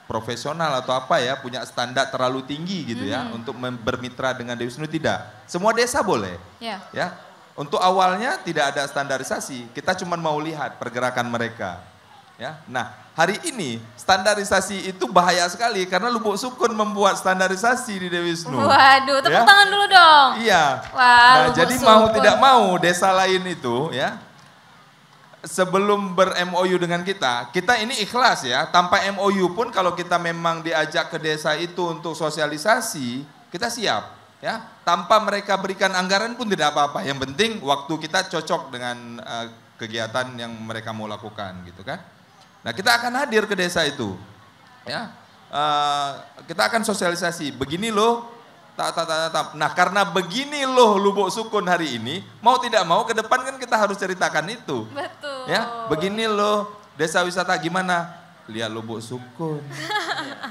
profesional atau apa ya, punya standar terlalu tinggi gitu ya untuk bermitra dengan Dewisnu, tidak. Semua desa boleh. Ya. Ya. Untuk awalnya tidak ada standarisasi, kita cuma mau lihat pergerakan mereka. Ya. Nah, hari ini standarisasi itu bahaya sekali karena Lubuk Sukun membuat standarisasi di Dewisnu. Waduh, tepuk Ya. tangan dulu dong. Iya. Wah, Nah, Lubuk jadi mau Sukun. tidak mau desa lain itu ya sebelum ber-MOU dengan kita ini ikhlas ya. Tanpa MOU pun kalau kita memang diajak ke desa itu untuk sosialisasi, kita siap ya. Tanpa mereka berikan anggaran pun tidak apa-apa. Yang penting waktu kita cocok dengan kegiatan yang mereka mau lakukan gitu kan. Nah, kita akan hadir ke desa itu ya. Kita akan sosialisasi, begini loh. Nah, karena begini loh Lubuk Sukun hari ini, mau tidak mau ke depan kan kita harus ceritakan itu. Betul. Ya, begini loh desa wisata gimana? Lihat Lubuk Sukun.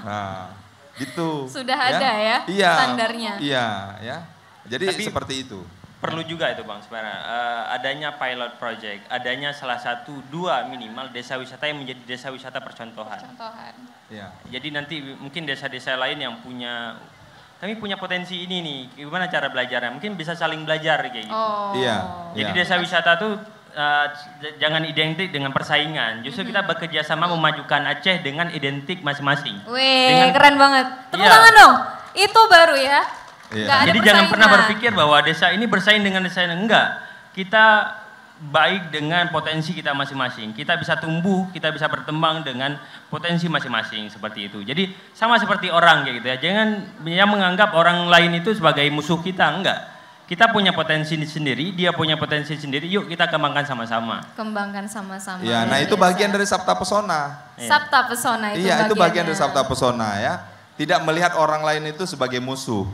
Nah, gitu. Sudah ada ya iya, standarnya. Iya, ya. Jadi Tapi seperti itu. Perlu juga itu Bang sebenarnya, adanya pilot project, adanya salah satu 2 minimal desa wisata yang menjadi desa wisata percontohan. Ya. Jadi nanti mungkin desa-desa lain yang kami punya potensi ini nih, gimana cara belajarnya? Mungkin bisa saling belajar kayak gitu. Oh. Iya. Jadi iya. desa wisata tuh jangan identik dengan persaingan. Justru kita bekerja sama memajukan Aceh dengan identik masing-masing. Wih, keren banget. Tepuk Iya. tangan dong. Itu baru ya. Iya. Nggak ada Jadi jangan pernah persaingan. berpikir bahwa desa ini bersaing dengan desa yang enggak. Kita baik dengan potensi kita masing-masing. Kita bisa tumbuh, kita bisa berkembang dengan potensi masing-masing seperti itu. Jadi sama seperti orang kayak gitu ya. Jangan yang menganggap orang lain itu sebagai musuh kita, enggak. Kita punya potensi sendiri, dia punya potensi sendiri. Yuk kita kembangkan sama-sama. Kembangkan sama-sama. Iya, nah itu bagian dari Sabta Pesona. Sabta Pesona itu Iya, itu bagian bagiannya. dari Sabta Pesona ya. Tidak melihat orang lain itu sebagai musuh.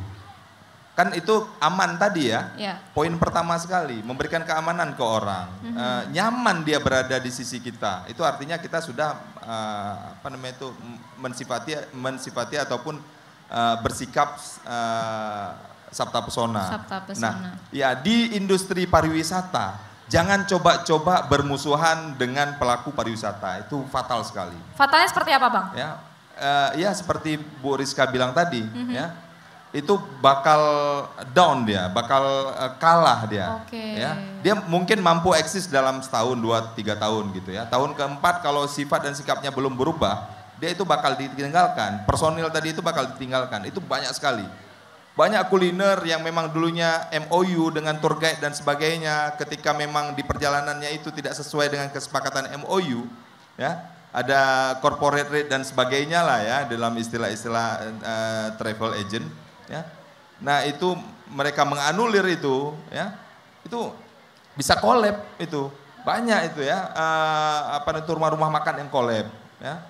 Kan itu aman tadi ya. Ya. Poin pertama sekali, memberikan keamanan ke orang. Nyaman dia berada di sisi kita. Itu artinya kita sudah mensifati ataupun bersikap Sabta Pesona. Sabta Pesona. Nah, ya di industri pariwisata jangan coba-coba bermusuhan dengan pelaku pariwisata. Itu fatal sekali. Fatalnya seperti apa Bang? Ya, ya seperti Bu Rizka bilang tadi, ya, itu bakal down dia, bakal kalah dia. Oke. Ya, dia mungkin mampu eksis dalam setahun, 2-3 tahun gitu ya. Tahun keempat kalau sifat dan sikapnya belum berubah, dia itu bakal ditinggalkan. Personil tadi itu bakal ditinggalkan. Itu banyak sekali. Banyak kuliner yang memang dulunya MOU dengan tour guide dan sebagainya, ketika memang di perjalanannya itu tidak sesuai dengan kesepakatan MOU, ya. Ada corporate rate dan sebagainya lah ya dalam istilah-istilah travel agent ya. Nah itu mereka menganulir itu, ya, itu bisa collab itu, banyak itu ya, apa itu rumah-rumah makan yang collab, ya,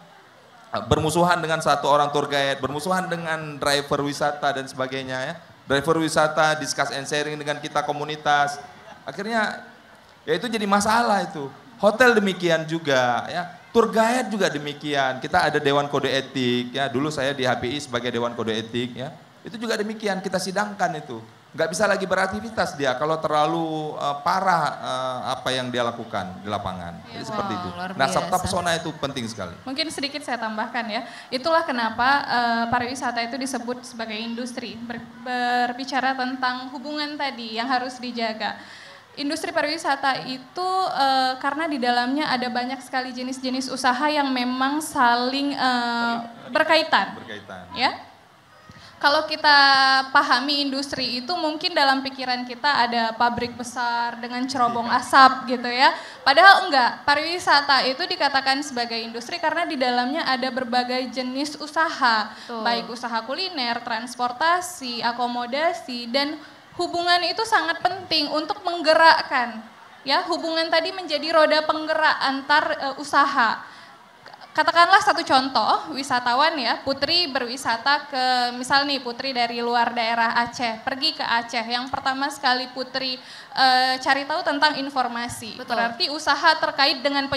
bermusuhan dengan satu orang tour guide, bermusuhan dengan driver wisata dan sebagainya, ya, driver wisata discuss and sharing dengan kita komunitas, akhirnya ya itu jadi masalah itu. Hotel demikian juga, ya, tour guide juga demikian. Kita ada Dewan Kode Etik, ya, dulu saya di HPI sebagai Dewan Kode Etik, ya. Itu juga demikian, kita sidangkan itu. Nggak bisa lagi beraktivitas dia kalau terlalu parah apa yang dia lakukan di lapangan. Jadi seperti itu. Nah, Sabta Pesona itu penting sekali. Mungkin sedikit saya tambahkan ya. Itulah kenapa pariwisata itu disebut sebagai industri. Berbicara tentang hubungan tadi yang harus dijaga. Industri pariwisata itu karena di dalamnya ada banyak sekali jenis-jenis usaha yang memang saling berkaitan. Ya. Kalau kita pahami industri itu mungkin dalam pikiran kita ada pabrik besar dengan cerobong asap gitu ya. Padahal enggak, pariwisata itu dikatakan sebagai industri karena di dalamnya ada berbagai jenis usaha. Baik usaha kuliner, transportasi, akomodasi, dan hubungan itu sangat penting untuk menggerakkan. Ya, hubungan tadi menjadi roda penggerak antar usaha. Katakanlah satu contoh, wisatawan ya, Putri berwisata ke, misal nih Putri dari luar daerah Aceh, pergi ke Aceh. Yang pertama sekali Putri cari tahu tentang informasi. Betul. Berarti usaha terkait dengan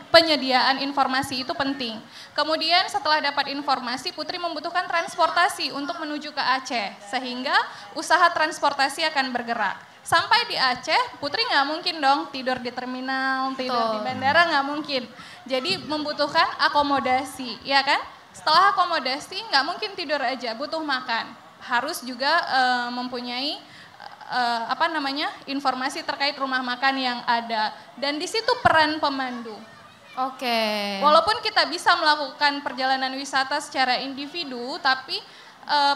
penyediaan informasi itu penting. Kemudian setelah dapat informasi, Putri membutuhkan transportasi untuk menuju ke Aceh. Sehingga usaha transportasi akan bergerak. Sampai di Aceh, Putri nggak mungkin dong tidur di terminal, tidur di bandara, nggak mungkin. Jadi membutuhkan akomodasi, ya kan? Setelah akomodasi nggak mungkin tidur aja, butuh makan. Harus juga mempunyai informasi terkait rumah makan yang ada. Dan di situ peran pemandu. Oke. Walaupun kita bisa melakukan perjalanan wisata secara individu, tapi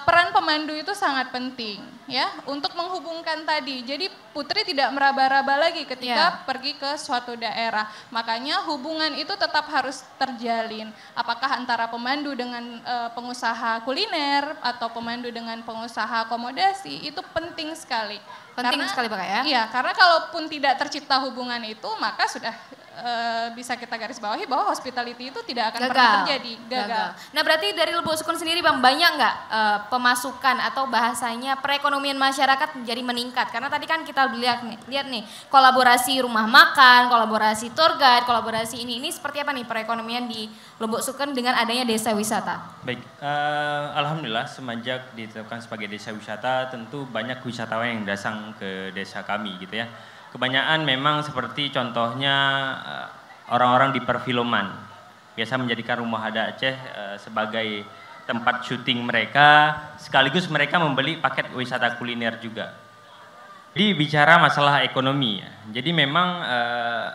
peran pemandu itu sangat penting ya untuk menghubungkan tadi. Jadi Putri tidak meraba-raba lagi ketika pergi ke suatu daerah. Makanya hubungan itu tetap harus terjalin. Apakah antara pemandu dengan pengusaha kuliner atau pemandu dengan pengusaha akomodasi, itu penting sekali. Penting sekali Pak ya? Iya, karena kalaupun tidak tercipta hubungan itu, maka sudah bisa kita garis bawahi bahwa hospitality itu tidak akan pernah terjadi, gagal. Nah berarti dari Lubuk Sukun sendiri Bang, banyak nggak pemasukan atau bahasanya perekonomian masyarakat menjadi meningkat? Karena tadi kan kita lihat nih kolaborasi rumah makan, kolaborasi tour guide, kolaborasi ini seperti apa nih perekonomian di Lubuk Sukun dengan adanya desa wisata? Baik, alhamdulillah semenjak ditetapkan sebagai desa wisata tentu banyak wisatawan yang datang ke desa kami gitu ya. Kebanyakan memang seperti contohnya orang-orang di perfilman biasa menjadikan Rumah Adat Aceh sebagai tempat syuting mereka, sekaligus mereka membeli paket wisata kuliner juga. Jadi bicara masalah ekonomi ya. Jadi memang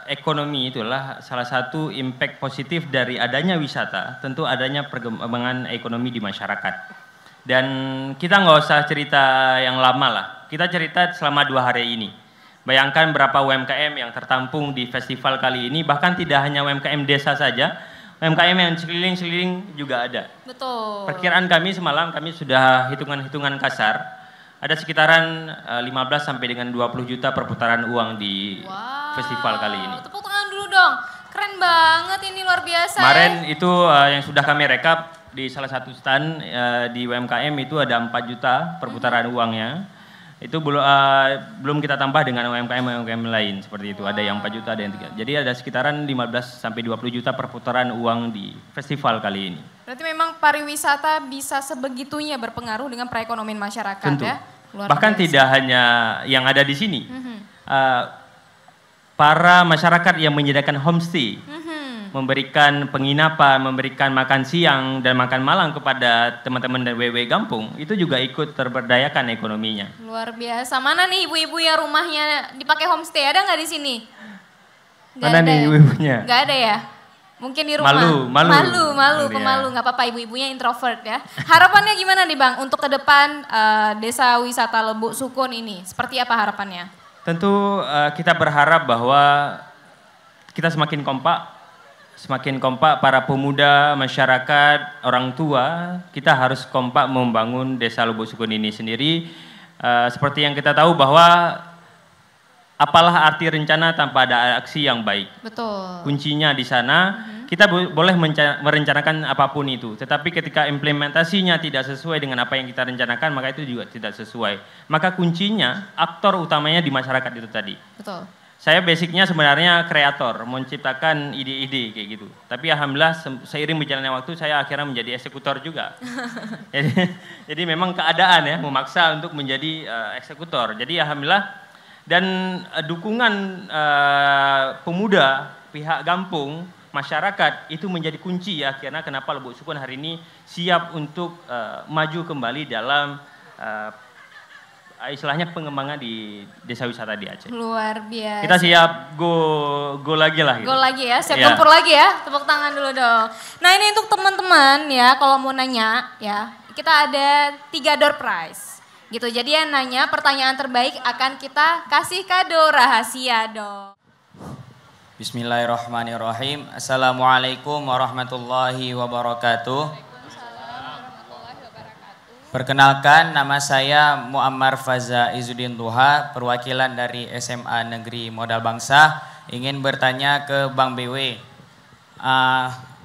ekonomi itulah salah satu impact positif dari adanya wisata, tentu adanya perkembangan ekonomi di masyarakat. Dan kita nggak usah cerita yang lama lah, kita cerita selama 2 hari ini. Bayangkan berapa UMKM yang tertampung di festival kali ini, bahkan tidak hanya UMKM desa saja, UMKM yang sekeliling-sekeliling juga ada. Betul. Perkiraan kami semalam, kami sudah hitungan-hitungan kasar, ada sekitaran 15 sampai dengan 20 juta perputaran uang di festival kali ini. Tepuk tangan dulu dong, keren banget ini, luar biasa. Kemarin itu yang sudah kami rekap di salah satu stand di UMKM itu ada 4 juta perputaran uangnya. Itu belum kita tambah dengan UMKM lain seperti itu. Ada yang 4 juta, ada yang 3. Jadi ada sekitaran 15 sampai 20 juta perputaran uang di festival kali ini. Berarti memang pariwisata bisa sebegitunya berpengaruh dengan perekonomian masyarakat. Tentu. Ya. Bahkan biasa. Tidak hanya yang ada di sini. Para masyarakat yang menyediakan homestay, memberikan penginapan, memberikan makan siang dan makan malam kepada teman-teman dan WW Gampung, itu juga ikut terberdayakan ekonominya. Luar biasa. Mana nih ibu-ibu yang rumahnya dipakai homestay? Ada nggak di sini? Mana nih ibu-ibunya? Nggak ada ya? Mungkin di rumah. Malu, pemalu. Nggak apa-apa, ibu-ibunya introvert ya. Harapannya gimana nih Bang untuk ke depan desa wisata Lubuk Sukun ini? Seperti apa harapannya? Tentu kita berharap bahwa kita semakin kompak, semakin kompak para pemuda, masyarakat, orang tua, kita harus kompak membangun Desa Lubuk Sukun ini sendiri. Seperti yang kita tahu bahwa apalah arti rencana tanpa ada aksi yang baik. Betul. Kuncinya di sana, kita boleh merencanakan apapun itu, tetapi ketika implementasinya tidak sesuai dengan apa yang kita rencanakan, maka itu juga tidak sesuai. Maka kuncinya, aktor utamanya di masyarakat itu tadi. Betul. Saya basicnya sebenarnya kreator, menciptakan ide-ide kayak gitu. Tapi alhamdulillah seiring berjalannya waktu, saya akhirnya menjadi eksekutor juga. jadi memang keadaan ya memaksa untuk menjadi eksekutor. Jadi alhamdulillah. Dan dukungan pemuda, pihak kampung, masyarakat itu menjadi kunci ya, karena kenapa Lubuk Sukun hari ini siap untuk maju kembali dalam istilahnya pengembangan di desa wisata di Aceh. Luar biasa. Kita siap go lagi lah. Gitu. Go lagi ya, siap tempur lagi ya, tepuk tangan dulu dong. Nah ini untuk teman-teman ya, kalau mau nanya ya, kita ada 3 door prize. Gitu, jadi yang nanya pertanyaan terbaik akan kita kasih kado rahasia dong. Bismillahirrahmanirrahim. Assalamualaikum warahmatullahi wabarakatuh. Perkenalkan, nama saya Muammar Faza Izzuddin Duha, perwakilan dari SMA Negeri Modal Bangsa. Ingin bertanya ke Bang BW.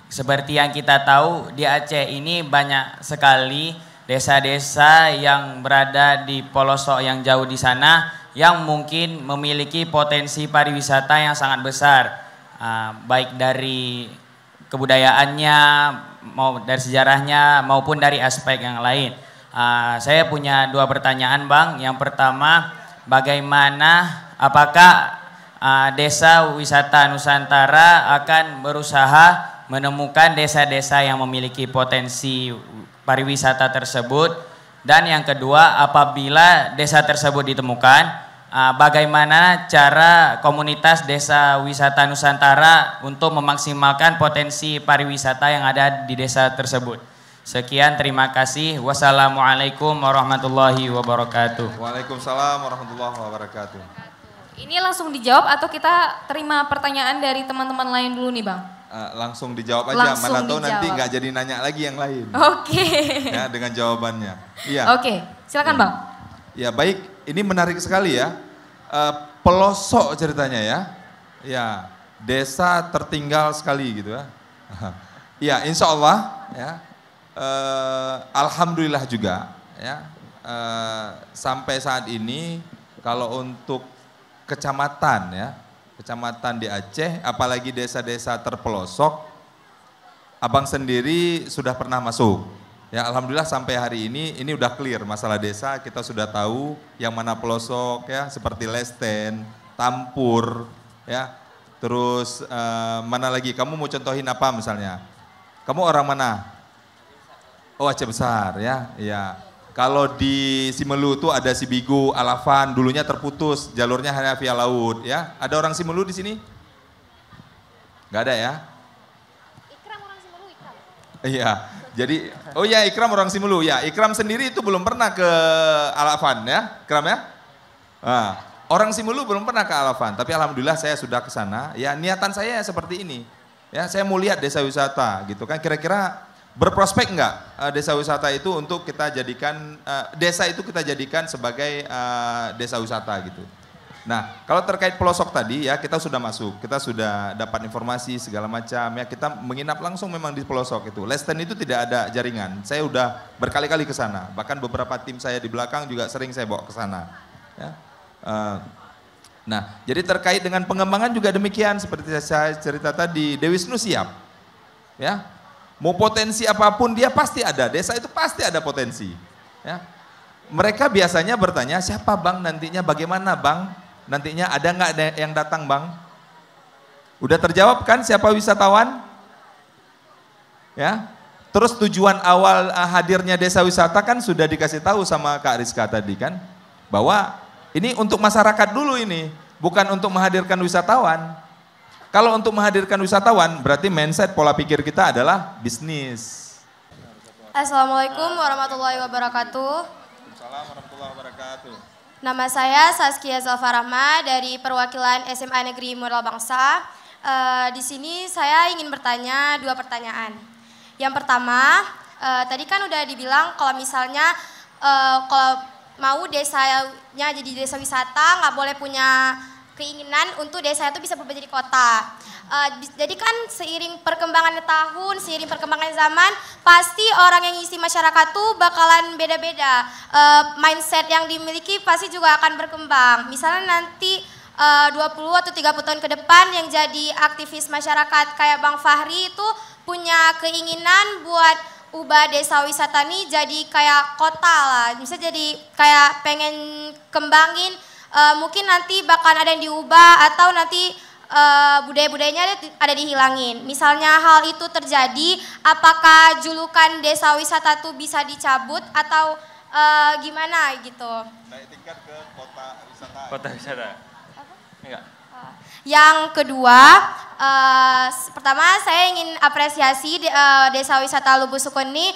Seperti yang kita tahu, di Aceh ini banyak sekali desa-desa yang berada di pelosok yang jauh di sana yang mungkin memiliki potensi pariwisata yang sangat besar, baik dari kebudayaannya, dari sejarahnya maupun dari aspek yang lain. Saya punya 2 pertanyaan Bang. Yang pertama, apakah Desa Wisata Nusantara akan berusaha menemukan desa-desa yang memiliki potensi pariwisata tersebut, dan yang kedua, apabila desa tersebut ditemukan, bagaimana cara komunitas Desa Wisata Nusantara untuk memaksimalkan potensi pariwisata yang ada di desa tersebut. Sekian, terima kasih. Wassalamualaikum warahmatullahi wabarakatuh. Waalaikumsalam warahmatullahi wabarakatuh. Ini langsung dijawab atau kita terima pertanyaan dari teman-teman lain dulu nih Bang? Langsung dijawab aja, langsung mana tahu dijawab. nanti nggak jadi nanya lagi yang lain. Oke. Ya, dengan jawabannya. Iya. Oke, silakan Bang. Ya baik, ini menarik sekali ya. Pelosok ceritanya ya. Ya, desa tertinggal sekali gitu ya. Ya, insya Allah ya. Alhamdulillah juga ya. Sampai saat ini kalau untuk kecamatan ya. Kecamatan di Aceh, apalagi desa-desa terpelosok, Abang sendiri sudah pernah masuk. Ya, alhamdulillah sampai hari ini udah clear masalah desa, kita sudah tahu yang mana pelosok ya, seperti Lesten, Tampur, ya. Terus mana lagi? Kamu mau contohin apa misalnya? Kamu orang mana? Oh, Aceh Besar ya, ya. Kalau di Simelu itu ada Sibigu, Alafan, dulunya terputus, jalurnya hanya via laut ya. Ada orang Simelu di sini? Gak ada ya? Ikram orang Simelu, Ikram. Iya, jadi, oh ya Ikram orang Simelu ya. Ikram sendiri itu belum pernah ke Alafan ya, Ikram ya? Nah, orang Simelu belum pernah ke Alafan, tapi alhamdulillah saya sudah ke sana. Ya, niatan saya seperti ini. Ya, saya mau lihat desa wisata gitu kan, kira-kira berprospek enggak desa wisata itu untuk kita jadikan, desa itu kita jadikan sebagai desa wisata gitu. Nah, kalau terkait pelosok tadi ya, kita sudah masuk, kita sudah dapat informasi segala macam ya, kita menginap langsung memang di pelosok itu. Lesten itu tidak ada jaringan, saya udah berkali-kali ke sana, bahkan beberapa tim saya di belakang juga sering saya bawa ke sana. Ya. Nah, jadi terkait dengan pengembangan juga demikian, seperti saya cerita tadi, Dewi Wisnu siap. Ya. Mau potensi apapun dia pasti ada, desa itu pasti ada potensi. Ya. Mereka biasanya bertanya, siapa Bang nantinya, bagaimana Bang? Nantinya ada nggak yang datang Bang? Udah terjawab kan siapa wisatawan? Ya. Terus tujuan awal hadirnya desa wisata kan sudah dikasih tahu sama Kak Rizka tadi kan, bahwa ini untuk masyarakat dulu ini, bukan untuk menghadirkan wisatawan. Kalau untuk menghadirkan wisatawan, berarti mindset pola pikir kita adalah bisnis. Assalamualaikum warahmatullahi wabarakatuh. Waalaikumsalam warahmatullahi wabarakatuh. Nama saya Saskia Zalfarahma dari perwakilan SMA Negeri Modal Bangsa. Di sini saya ingin bertanya 2 pertanyaan. Yang pertama, tadi kan udah dibilang kalau misalnya kalau mau desanya jadi desa wisata nggak boleh punya keinginan untuk desa itu bisa berubah jadi kota. Jadi kan seiring perkembangan tahun, seiring perkembangan zaman, pasti orang yang isi masyarakat tuh bakalan beda-beda. Mindset yang dimiliki pasti juga akan berkembang. Misalnya nanti 20 atau 30 tahun ke depan yang jadi aktivis masyarakat kayak Bang Fahri itu punya keinginan buat ubah desa wisata nih jadi kayak kota lah. Misalnya jadi kayak pengen kembangin, mungkin nanti bakal ada yang diubah atau nanti budaya-budayanya ada dihilangin. Misalnya hal itu terjadi, apakah julukan desa wisata tuh bisa dicabut atau gimana gitu? Naik tingkat ke kota wisata. Kota wisata. Enggak. Yang kedua, pertama saya ingin apresiasi desa wisata Lubuk Sukun ini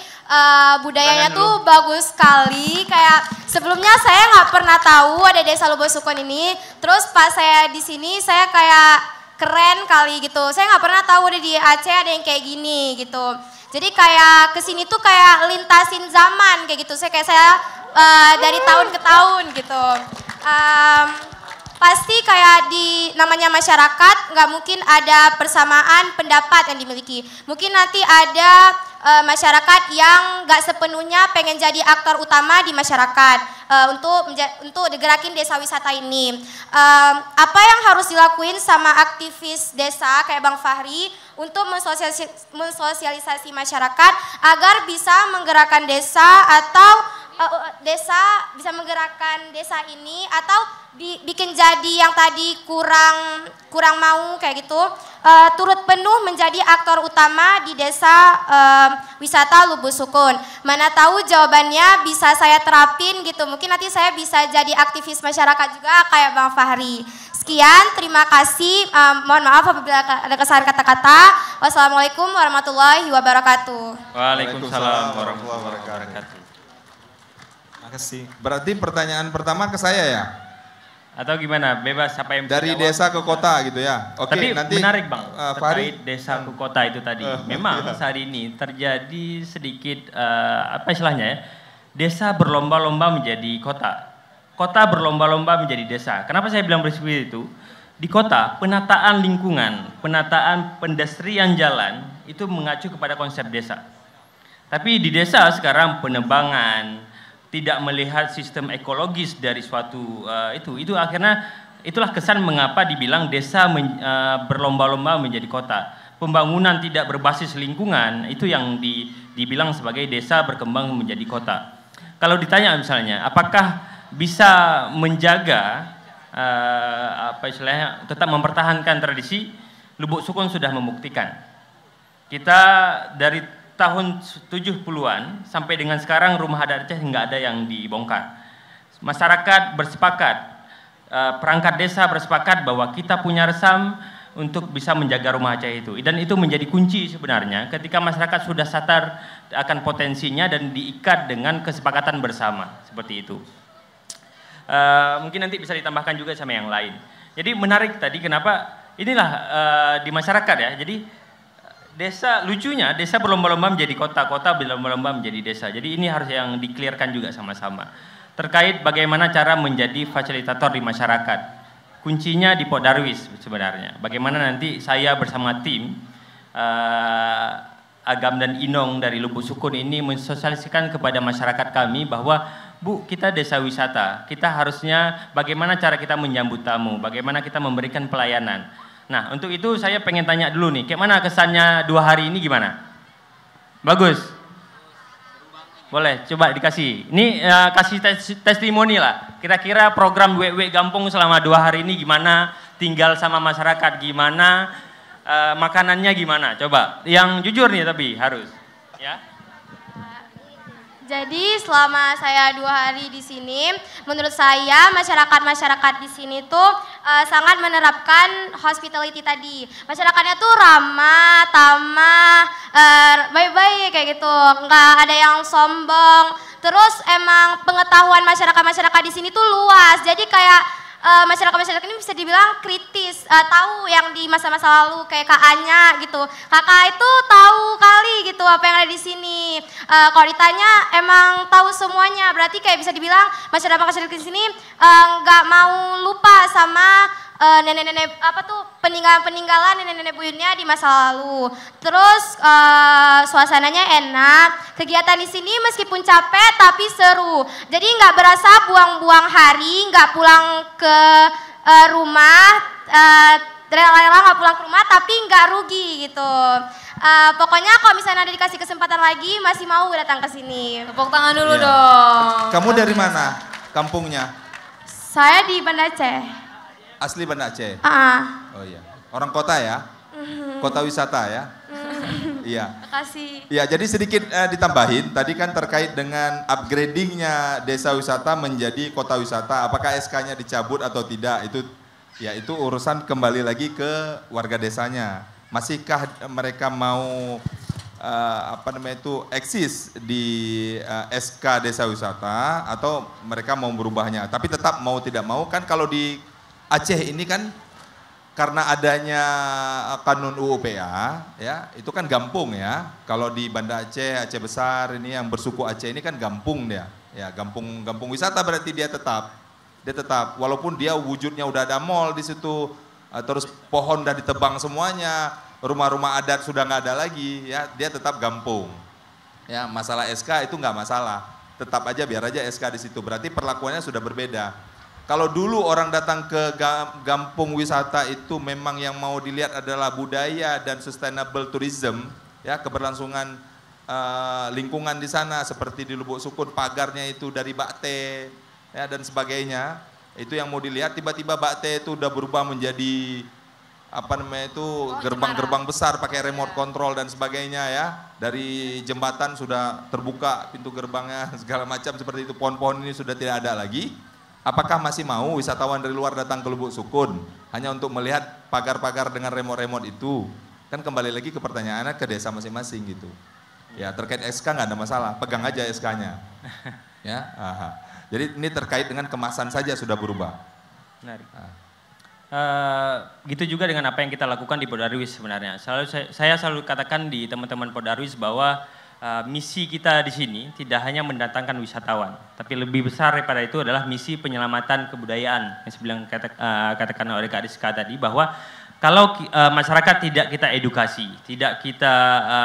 budayanya tuh bagus sekali. Kayak sebelumnya saya nggak pernah tahu ada desa Lubuk Sukun ini. Terus pas saya di sini saya kayak keren kali gitu. Saya nggak pernah tahu ada di Aceh ada yang kayak gini gitu. Jadi kayak kesini tuh kayak lintasin zaman kayak gitu. Saya dari tahun ke tahun gitu. Pasti kayak di namanya masyarakat nggak mungkin ada persamaan pendapat yang dimiliki. Mungkin nanti ada masyarakat yang nggak sepenuhnya pengen jadi aktor utama di masyarakat untuk digerakin desa wisata ini. Apa yang harus dilakuin sama aktivis desa kayak Bang Fahri untuk mensosialisasi masyarakat agar bisa menggerakkan desa atau desa bisa menggerakkan desa ini atau bikin jadi yang tadi kurang mau kayak gitu, turut penuh menjadi aktor utama di desa wisata Lubuk Sukun. Mana tahu jawabannya bisa saya terapin gitu, mungkin nanti saya bisa jadi aktivis masyarakat juga kayak Bang Fahri. Sekian, terima kasih, mohon maaf apabila ada kesalahan kata-kata. Wassalamualaikum warahmatullahi wabarakatuh. Waalaikumsalam warahmatullahi wabarakatuh. Makasih. Berarti pertanyaan pertama ke saya ya? Atau gimana? Bebas apa yang dari desa ke kota gitu ya? Oke, tapi nanti menarik Bang, Fahri. terkait desa ke kota itu tadi. Memang saat ini terjadi sedikit apa istilahnya ya? Desa berlomba-lomba menjadi kota. Kota berlomba-lomba menjadi desa. Kenapa saya bilang seperti itu? Di kota, penataan lingkungan, penataan pedestrian jalan itu mengacu kepada konsep desa. Tapi di desa sekarang penebangan, tidak melihat sistem ekologis dari suatu itu akhirnya itulah kesan mengapa dibilang desa berlomba-lomba menjadi kota. Pembangunan tidak berbasis lingkungan itu yang dibilang sebagai desa berkembang menjadi kota. Kalau ditanya misalnya apakah bisa menjaga apa istilahnya tetap mempertahankan tradisi, Lubuk Sukun sudah membuktikan. Kita dari tahun 70-an sampai dengan sekarang rumah adat Aceh nggak ada yang dibongkar. Masyarakat bersepakat, perangkat desa bersepakat bahwa kita punya resam untuk bisa menjaga rumah Aceh itu. Dan itu menjadi kunci sebenarnya ketika masyarakat sudah sadar akan potensinya dan diikat dengan kesepakatan bersama seperti itu. Mungkin nanti bisa ditambahkan juga sama yang lain. Jadi menarik tadi kenapa inilah di masyarakat ya. Jadi desa, lucunya desa berlomba-lomba menjadi kota, kota berlomba-lomba menjadi desa. Jadi ini harus yang di-clearkan juga sama-sama. Terkait bagaimana cara menjadi fasilitator di masyarakat. Kuncinya di Pok Darwis sebenarnya. Bagaimana nanti saya bersama tim Agam dan Inong dari Lubuk Sukun ini mensosialisasikan kepada masyarakat kami bahwa Bu, kita desa wisata. Kita harusnya bagaimana cara kita menyambut tamu, bagaimana kita memberikan pelayanan. Nah, untuk itu saya pengen tanya dulu nih, kayak mana kesannya 2 hari ini gimana? Bagus? Boleh, coba dikasih. Ini kasih testimoni lah. Kira-kira program WW Gampung selama 2 hari ini gimana? Tinggal sama masyarakat gimana? Makanannya gimana? Coba, yang jujur nih tapi harus. Ya. Jadi selama saya 2 hari di sini, menurut saya masyarakat di sini tuh sangat menerapkan hospitality tadi. Masyarakatnya tuh ramah, tamah, baik-baik kayak gitu, nggak ada yang sombong. Terus emang pengetahuan masyarakat di sini tuh luas. Jadi kayak masyarakat-masyarakat ini bisa dibilang kritis, tahu yang di masa-masa lalu kayak Kak Anya gitu. Kakak itu tahu kali gitu apa yang ada di sini. Kalau ditanya emang tahu semuanya, berarti kayak bisa dibilang masyarakat-masyarakat di sini nggak mau lupa sama nenek-nenek peninggalan nenek-nenek buyutnya di masa lalu. Terus suasananya enak. Kegiatan di sini meskipun capek tapi seru. Jadi nggak berasa buang-buang hari, nggak pulang ke rumah, rela-rela nggak pulang ke rumah tapi nggak rugi gitu. Pokoknya kalau misalnya ada dikasih kesempatan lagi masih mau datang ke sini. Tepuk tangan dulu dong. Kamu dari mana? Kampungnya? Saya di Banda Aceh. Asli Banda Aceh? Oh iya. Orang kota ya? Kota wisata ya? Iya. Makasih. Ya, jadi sedikit ditambahin, tadi kan terkait dengan upgradingnya desa wisata menjadi kota wisata, apakah SK-nya dicabut atau tidak, itu urusan kembali lagi ke warga desanya. Masihkah mereka mau eksis di SK desa wisata atau mereka mau berubahnya, tapi tetap mau tidak mau kan kalau di Aceh ini kan karena adanya kanun UU-PA ya, itu kan gampung ya. Kalau di Banda Aceh, Aceh Besar ini yang bersuku Aceh ini kan gampung dia. Ya, gampung wisata berarti dia tetap walaupun dia wujudnya udah ada mall di situ, terus pohon udah ditebang semuanya, rumah-rumah adat sudah nggak ada lagi ya, dia tetap gampung. Ya, masalah SK itu nggak masalah. Tetap aja biar aja SK di situ. Berarti perlakuannya sudah berbeda. Kalau dulu orang datang ke kampung wisata itu memang yang mau dilihat adalah budaya dan sustainable tourism, ya, keberlangsungan lingkungan di sana seperti di Lubuk Sukun, pagarnya itu dari bakte ya dan sebagainya. Itu yang mau dilihat, tiba-tiba bakte itu udah berubah menjadi gerbang-gerbang besar pakai remote control dan sebagainya ya. Dari jembatan sudah terbuka pintu gerbangnya segala macam seperti itu, pohon-pohon ini sudah tidak ada lagi. Apakah masih mau wisatawan dari luar datang ke Lubuk Sukun hanya untuk melihat pagar-pagar dengan remote-remote itu? Kan kembali lagi ke pertanyaannya ke desa masing-masing gitu. Ya, terkait SK nggak ada masalah, pegang aja SK-nya. Ya, jadi ini terkait dengan kemasan saja sudah berubah. Menarik. Gitu juga dengan apa yang kita lakukan di Podarwis sebenarnya. Saya selalu katakan di teman-teman Podarwis bahwa misi kita di sini tidak hanya mendatangkan wisatawan, tapi lebih besar daripada itu adalah misi penyelamatan kebudayaan yang sebelum katakan oleh Kak Rizka tadi, bahwa kalau masyarakat tidak kita edukasi, tidak kita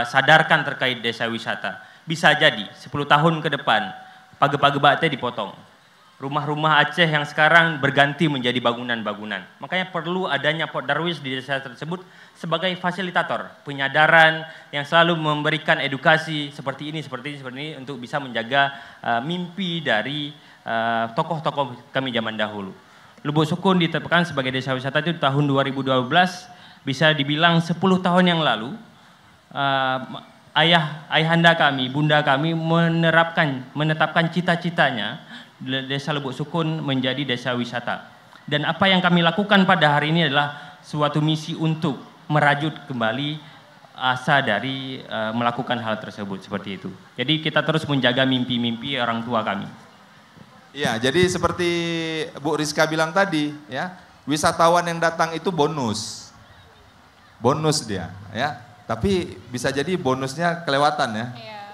sadarkan terkait desa wisata, bisa jadi 10 tahun ke depan pagi-pagi bakte dipotong. Rumah-rumah Aceh yang sekarang berganti menjadi bangunan-bangunan. Makanya perlu adanya Podarwis di desa tersebut sebagai fasilitator, penyadaran yang selalu memberikan edukasi seperti ini untuk bisa menjaga mimpi dari tokoh-tokoh kami zaman dahulu. Lubuk Sukun ditetapkan sebagai desa wisata itu tahun 2012, bisa dibilang 10 tahun yang lalu. Ayahanda kami, bunda kami menetapkan cita-citanya desa Lubuk Sukun menjadi desa wisata. Dan apa yang kami lakukan pada hari ini adalah suatu misi untuk merajut kembali asa dari melakukan hal tersebut seperti itu. Jadi kita terus menjaga mimpi-mimpi orang tua kami. Iya, jadi seperti Bu Rizka bilang tadi, ya, wisatawan yang datang itu bonus dia, ya. Tapi bisa jadi bonusnya kelewatan ya.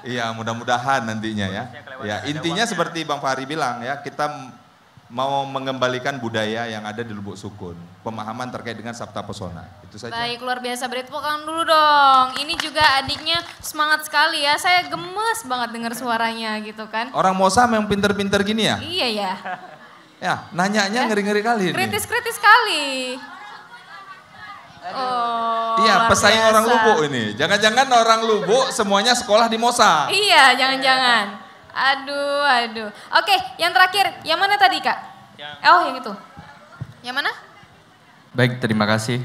Iya, mudah-mudahan nantinya ya. Ya, intinya seperti Bang Fahri bilang ya, kita mau mengembalikan budaya yang ada di Lubuk Sukun, pemahaman terkait dengan Sabta Pesona. Itu saja. Baik, luar biasa. Beri tepuk tangan dulu dong. Ini juga adiknya semangat sekali ya. Saya gemes banget dengar suaranya gitu kan. Orang Mosam yang pinter-pinter gini ya? Iya ya. Ya, nanyanya ngeri-ngeri kali ini. Kritis-kritis sekali. Oh, iya, pesaing orang Lubuk ini. Jangan-jangan orang Lubuk semuanya sekolah di Mosa. Iya, jangan-jangan. Aduh. Oke, yang terakhir. Yang mana tadi, Kak? Yang itu. Yang mana? Baik, terima kasih.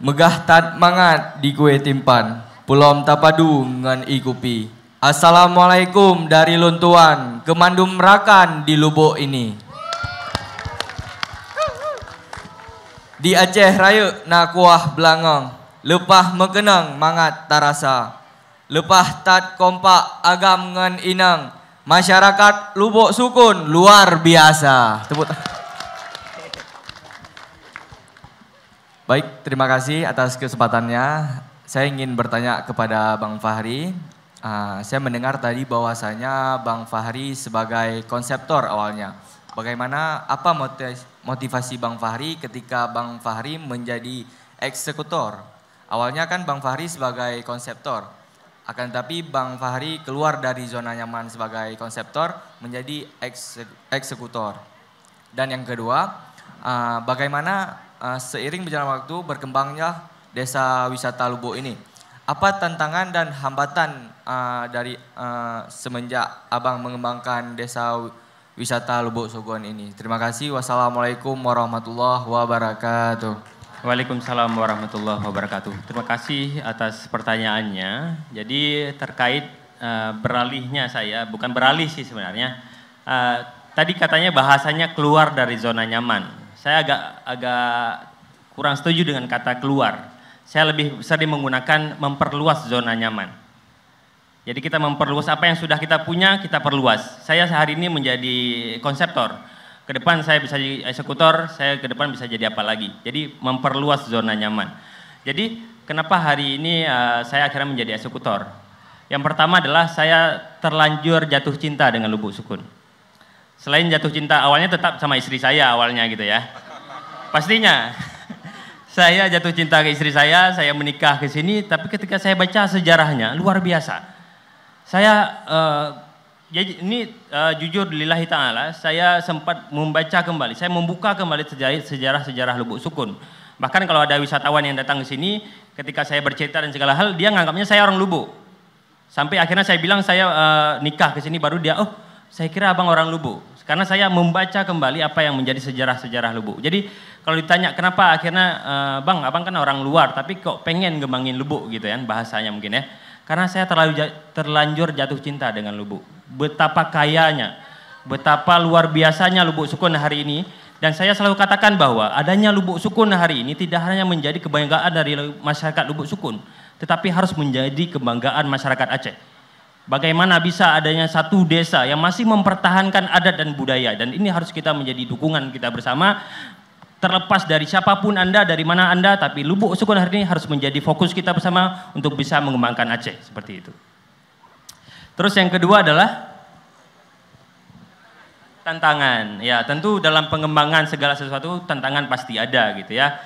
Megah tat mangat di kue timpan, pulom tapadu ngan ikupi. Assalamualaikum dari Luntuan, kemandum merakan di Lubuk ini. Di Aceh Raya na kuah belangong, lepah mekenang mangat tarasa. Lepah tat kompak agam ngan inang, Masyarakat Lubuk Sukun luar biasa. Tepuk tangan. Baik, terima kasih atas kesempatannya. Saya ingin bertanya kepada Bang Fahri. Saya mendengar tadi bahwasanya Bang Fahri sebagai konseptor awalnya. Bagaimana, apa motivasi Bang Fahri ketika Bang Fahri menjadi eksekutor? Awalnya kan Bang Fahri sebagai konseptor. Akan tetapi Bang Fahri keluar dari zona nyaman sebagai konseptor menjadi eksekutor. Dan yang kedua, bagaimana seiring berjalan waktu berkembangnya desa wisata Lubuk ini. Apa tantangan dan hambatan dari semenjak Abang mengembangkan desa wisata Lubuk Sukun ini? Terima kasih. Wassalamualaikum warahmatullahi wabarakatuh. Waalaikumsalam warahmatullahi wabarakatuh. Terima kasih atas pertanyaannya. Jadi terkait beralihnya saya, bukan beralih sih sebenarnya. Tadi katanya bahasanya keluar dari zona nyaman. Saya agak kurang setuju dengan kata keluar. Saya lebih sering menggunakan memperluas zona nyaman. Jadi kita memperluas apa yang sudah kita punya, kita perluas. Saya hari ini menjadi konseptor. Ke depan saya bisa jadi eksekutor, saya ke depan bisa jadi apa lagi. Jadi memperluas zona nyaman. Jadi kenapa hari ini saya akhirnya menjadi eksekutor? Yang pertama adalah saya terlanjur jatuh cinta dengan Lubuk Sukun. Selain jatuh cinta, awalnya tetap sama istri saya awalnya gitu ya. Pastinya. Saya jatuh cinta ke istri saya menikah ke sini, tapi ketika saya baca sejarahnya luar biasa. Saya jadi ini jujur lillahi ta'ala, saya sempat membaca kembali, saya membuka kembali sejarah-sejarah Lubuk Sukun. Bahkan kalau ada wisatawan yang datang ke sini, ketika saya bercerita dan segala hal, dia nganggapnya saya orang Lubuk. Sampai akhirnya saya bilang saya nikah ke sini, baru dia, oh saya kira abang orang Lubuk. Karena saya membaca kembali apa yang menjadi sejarah-sejarah Lubuk. Jadi kalau ditanya kenapa akhirnya, bang abang kan orang luar, tapi kok pengen ngembangin Lubuk gitu ya, bahasanya mungkin ya. Karena saya terlanjur jatuh cinta dengan Lubuk. Betapa kayanya, betapa luar biasanya Lubuk Sukun hari ini. Dan saya selalu katakan bahwa adanya Lubuk Sukun hari ini tidak hanya menjadi kebanggaan dari masyarakat Lubuk Sukun, tetapi harus menjadi kebanggaan masyarakat Aceh. Bagaimana bisa adanya satu desa yang masih mempertahankan adat dan budaya. Dan ini harus kita menjadi dukungan kita bersama. Terlepas dari siapapun Anda, dari mana Anda, tapi Lubuk Sukun hari ini harus menjadi fokus kita bersama untuk bisa mengembangkan Aceh, seperti itu. Terus yang kedua adalah tantangan. Ya, tentu dalam pengembangan segala sesuatu tantangan pasti ada gitu ya.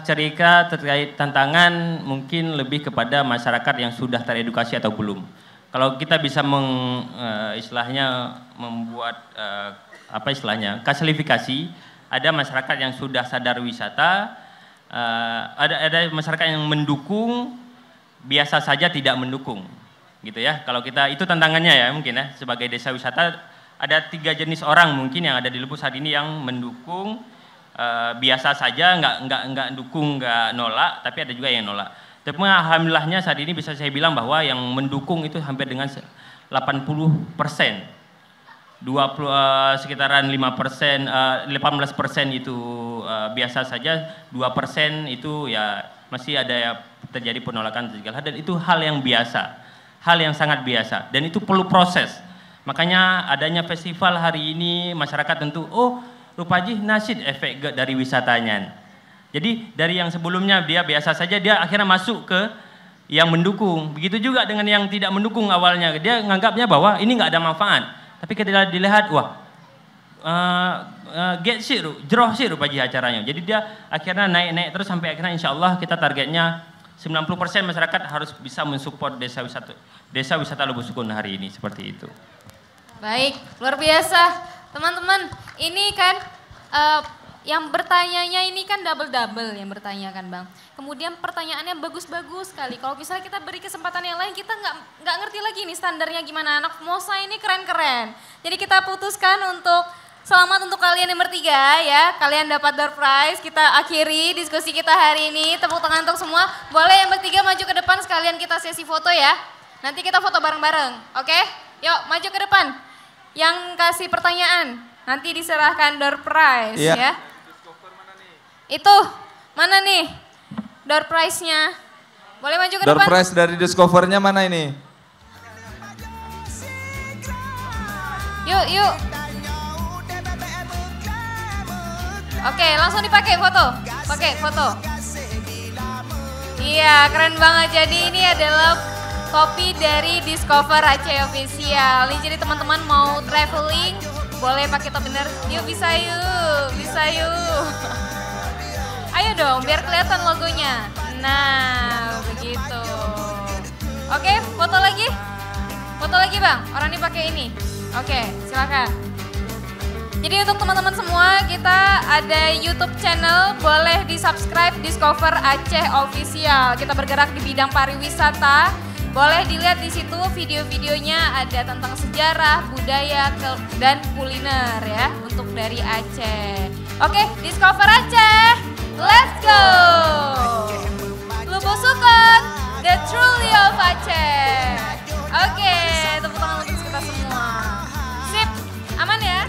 Cerita terkait tantangan mungkin lebih kepada masyarakat yang sudah teredukasi atau belum. Kalau kita bisa istilahnya membuat klasifikasi. Ada masyarakat yang sudah sadar wisata, ada masyarakat yang mendukung, biasa saja tidak mendukung, gitu ya. Kalau kita itu tantangannya ya mungkin ya, sebagai desa wisata ada 3 jenis orang mungkin yang ada di Lubuk saat ini yang mendukung, biasa saja, nggak dukung, nggak nolak, tapi ada juga yang nolak. Tapi alhamdulillahnya saat ini bisa saya bilang bahwa yang mendukung itu hampir dengan 80%. Sekitaran 5%, 18% itu biasa saja, 2% itu ya masih ada ya terjadi penolakan segala hal, dan itu hal yang biasa, hal yang sangat biasa, dan itu perlu proses. Makanya adanya festival hari ini, masyarakat tentu, oh rupanya nasid efek dari wisatanya. Jadi dari yang sebelumnya dia biasa saja, dia akhirnya masuk ke yang mendukung. Begitu juga dengan yang tidak mendukung awalnya, dia nganggapnya bahwa ini nggak ada manfaat. Tapi ketika dilihat, wah, get sih, jeroh sih rupanya acaranya. Jadi dia akhirnya naik-naik terus sampai akhirnya insya Allah kita targetnya 90% masyarakat harus bisa mensupport desa wisata Lubuk Sukun hari ini, seperti itu. Baik, luar biasa. Teman-teman, ini kan yang bertanyanya ini kan double-double yang bertanya kan Bang. Kemudian pertanyaannya bagus-bagus sekali. Kalau misalnya kita beri kesempatan yang lain, kita nggak ngerti lagi nih standarnya gimana. Anak Mosa ini keren-keren. Jadi kita putuskan untuk selamat untuk kalian yang bertiga ya. Kalian dapat door prize. Kita akhiri diskusi kita hari ini. Tepuk tangan untuk semua. Boleh yang bertiga maju ke depan sekalian kita sesi foto ya. Nanti kita foto bareng-bareng. Oke? Yuk maju ke depan. Yang kasih pertanyaan nanti diserahkan door prize ya. Itu mana nih door prize-nya? Boleh maju ke depan? Door prize dari Discover-nya mana ini? Yuk. Oke, langsung dipakai foto. Pakai foto. Iya, keren banget. Jadi ini adalah kopi dari Discover Aceh Official. Jadi teman-teman mau traveling, boleh pakai top bener. Yuk, bisa yuk. Ayo dong, biar kelihatan logonya. Nah, begitu. Oke, foto lagi. Foto lagi Bang, orang ini pakai ini. Oke, silakan. Jadi untuk teman-teman semua, kita ada YouTube channel, boleh di-subscribe Discover Aceh Official. Kita bergerak di bidang pariwisata. Boleh dilihat di situ video-videonya, ada tentang sejarah, budaya, dan kuliner ya, untuk dari Aceh. Oke, Discover Aceh, let's go! Lubuk Sukun, the truly of Aceh. Oke, tepuk tangan untuk kita semua. Sip, aman ya?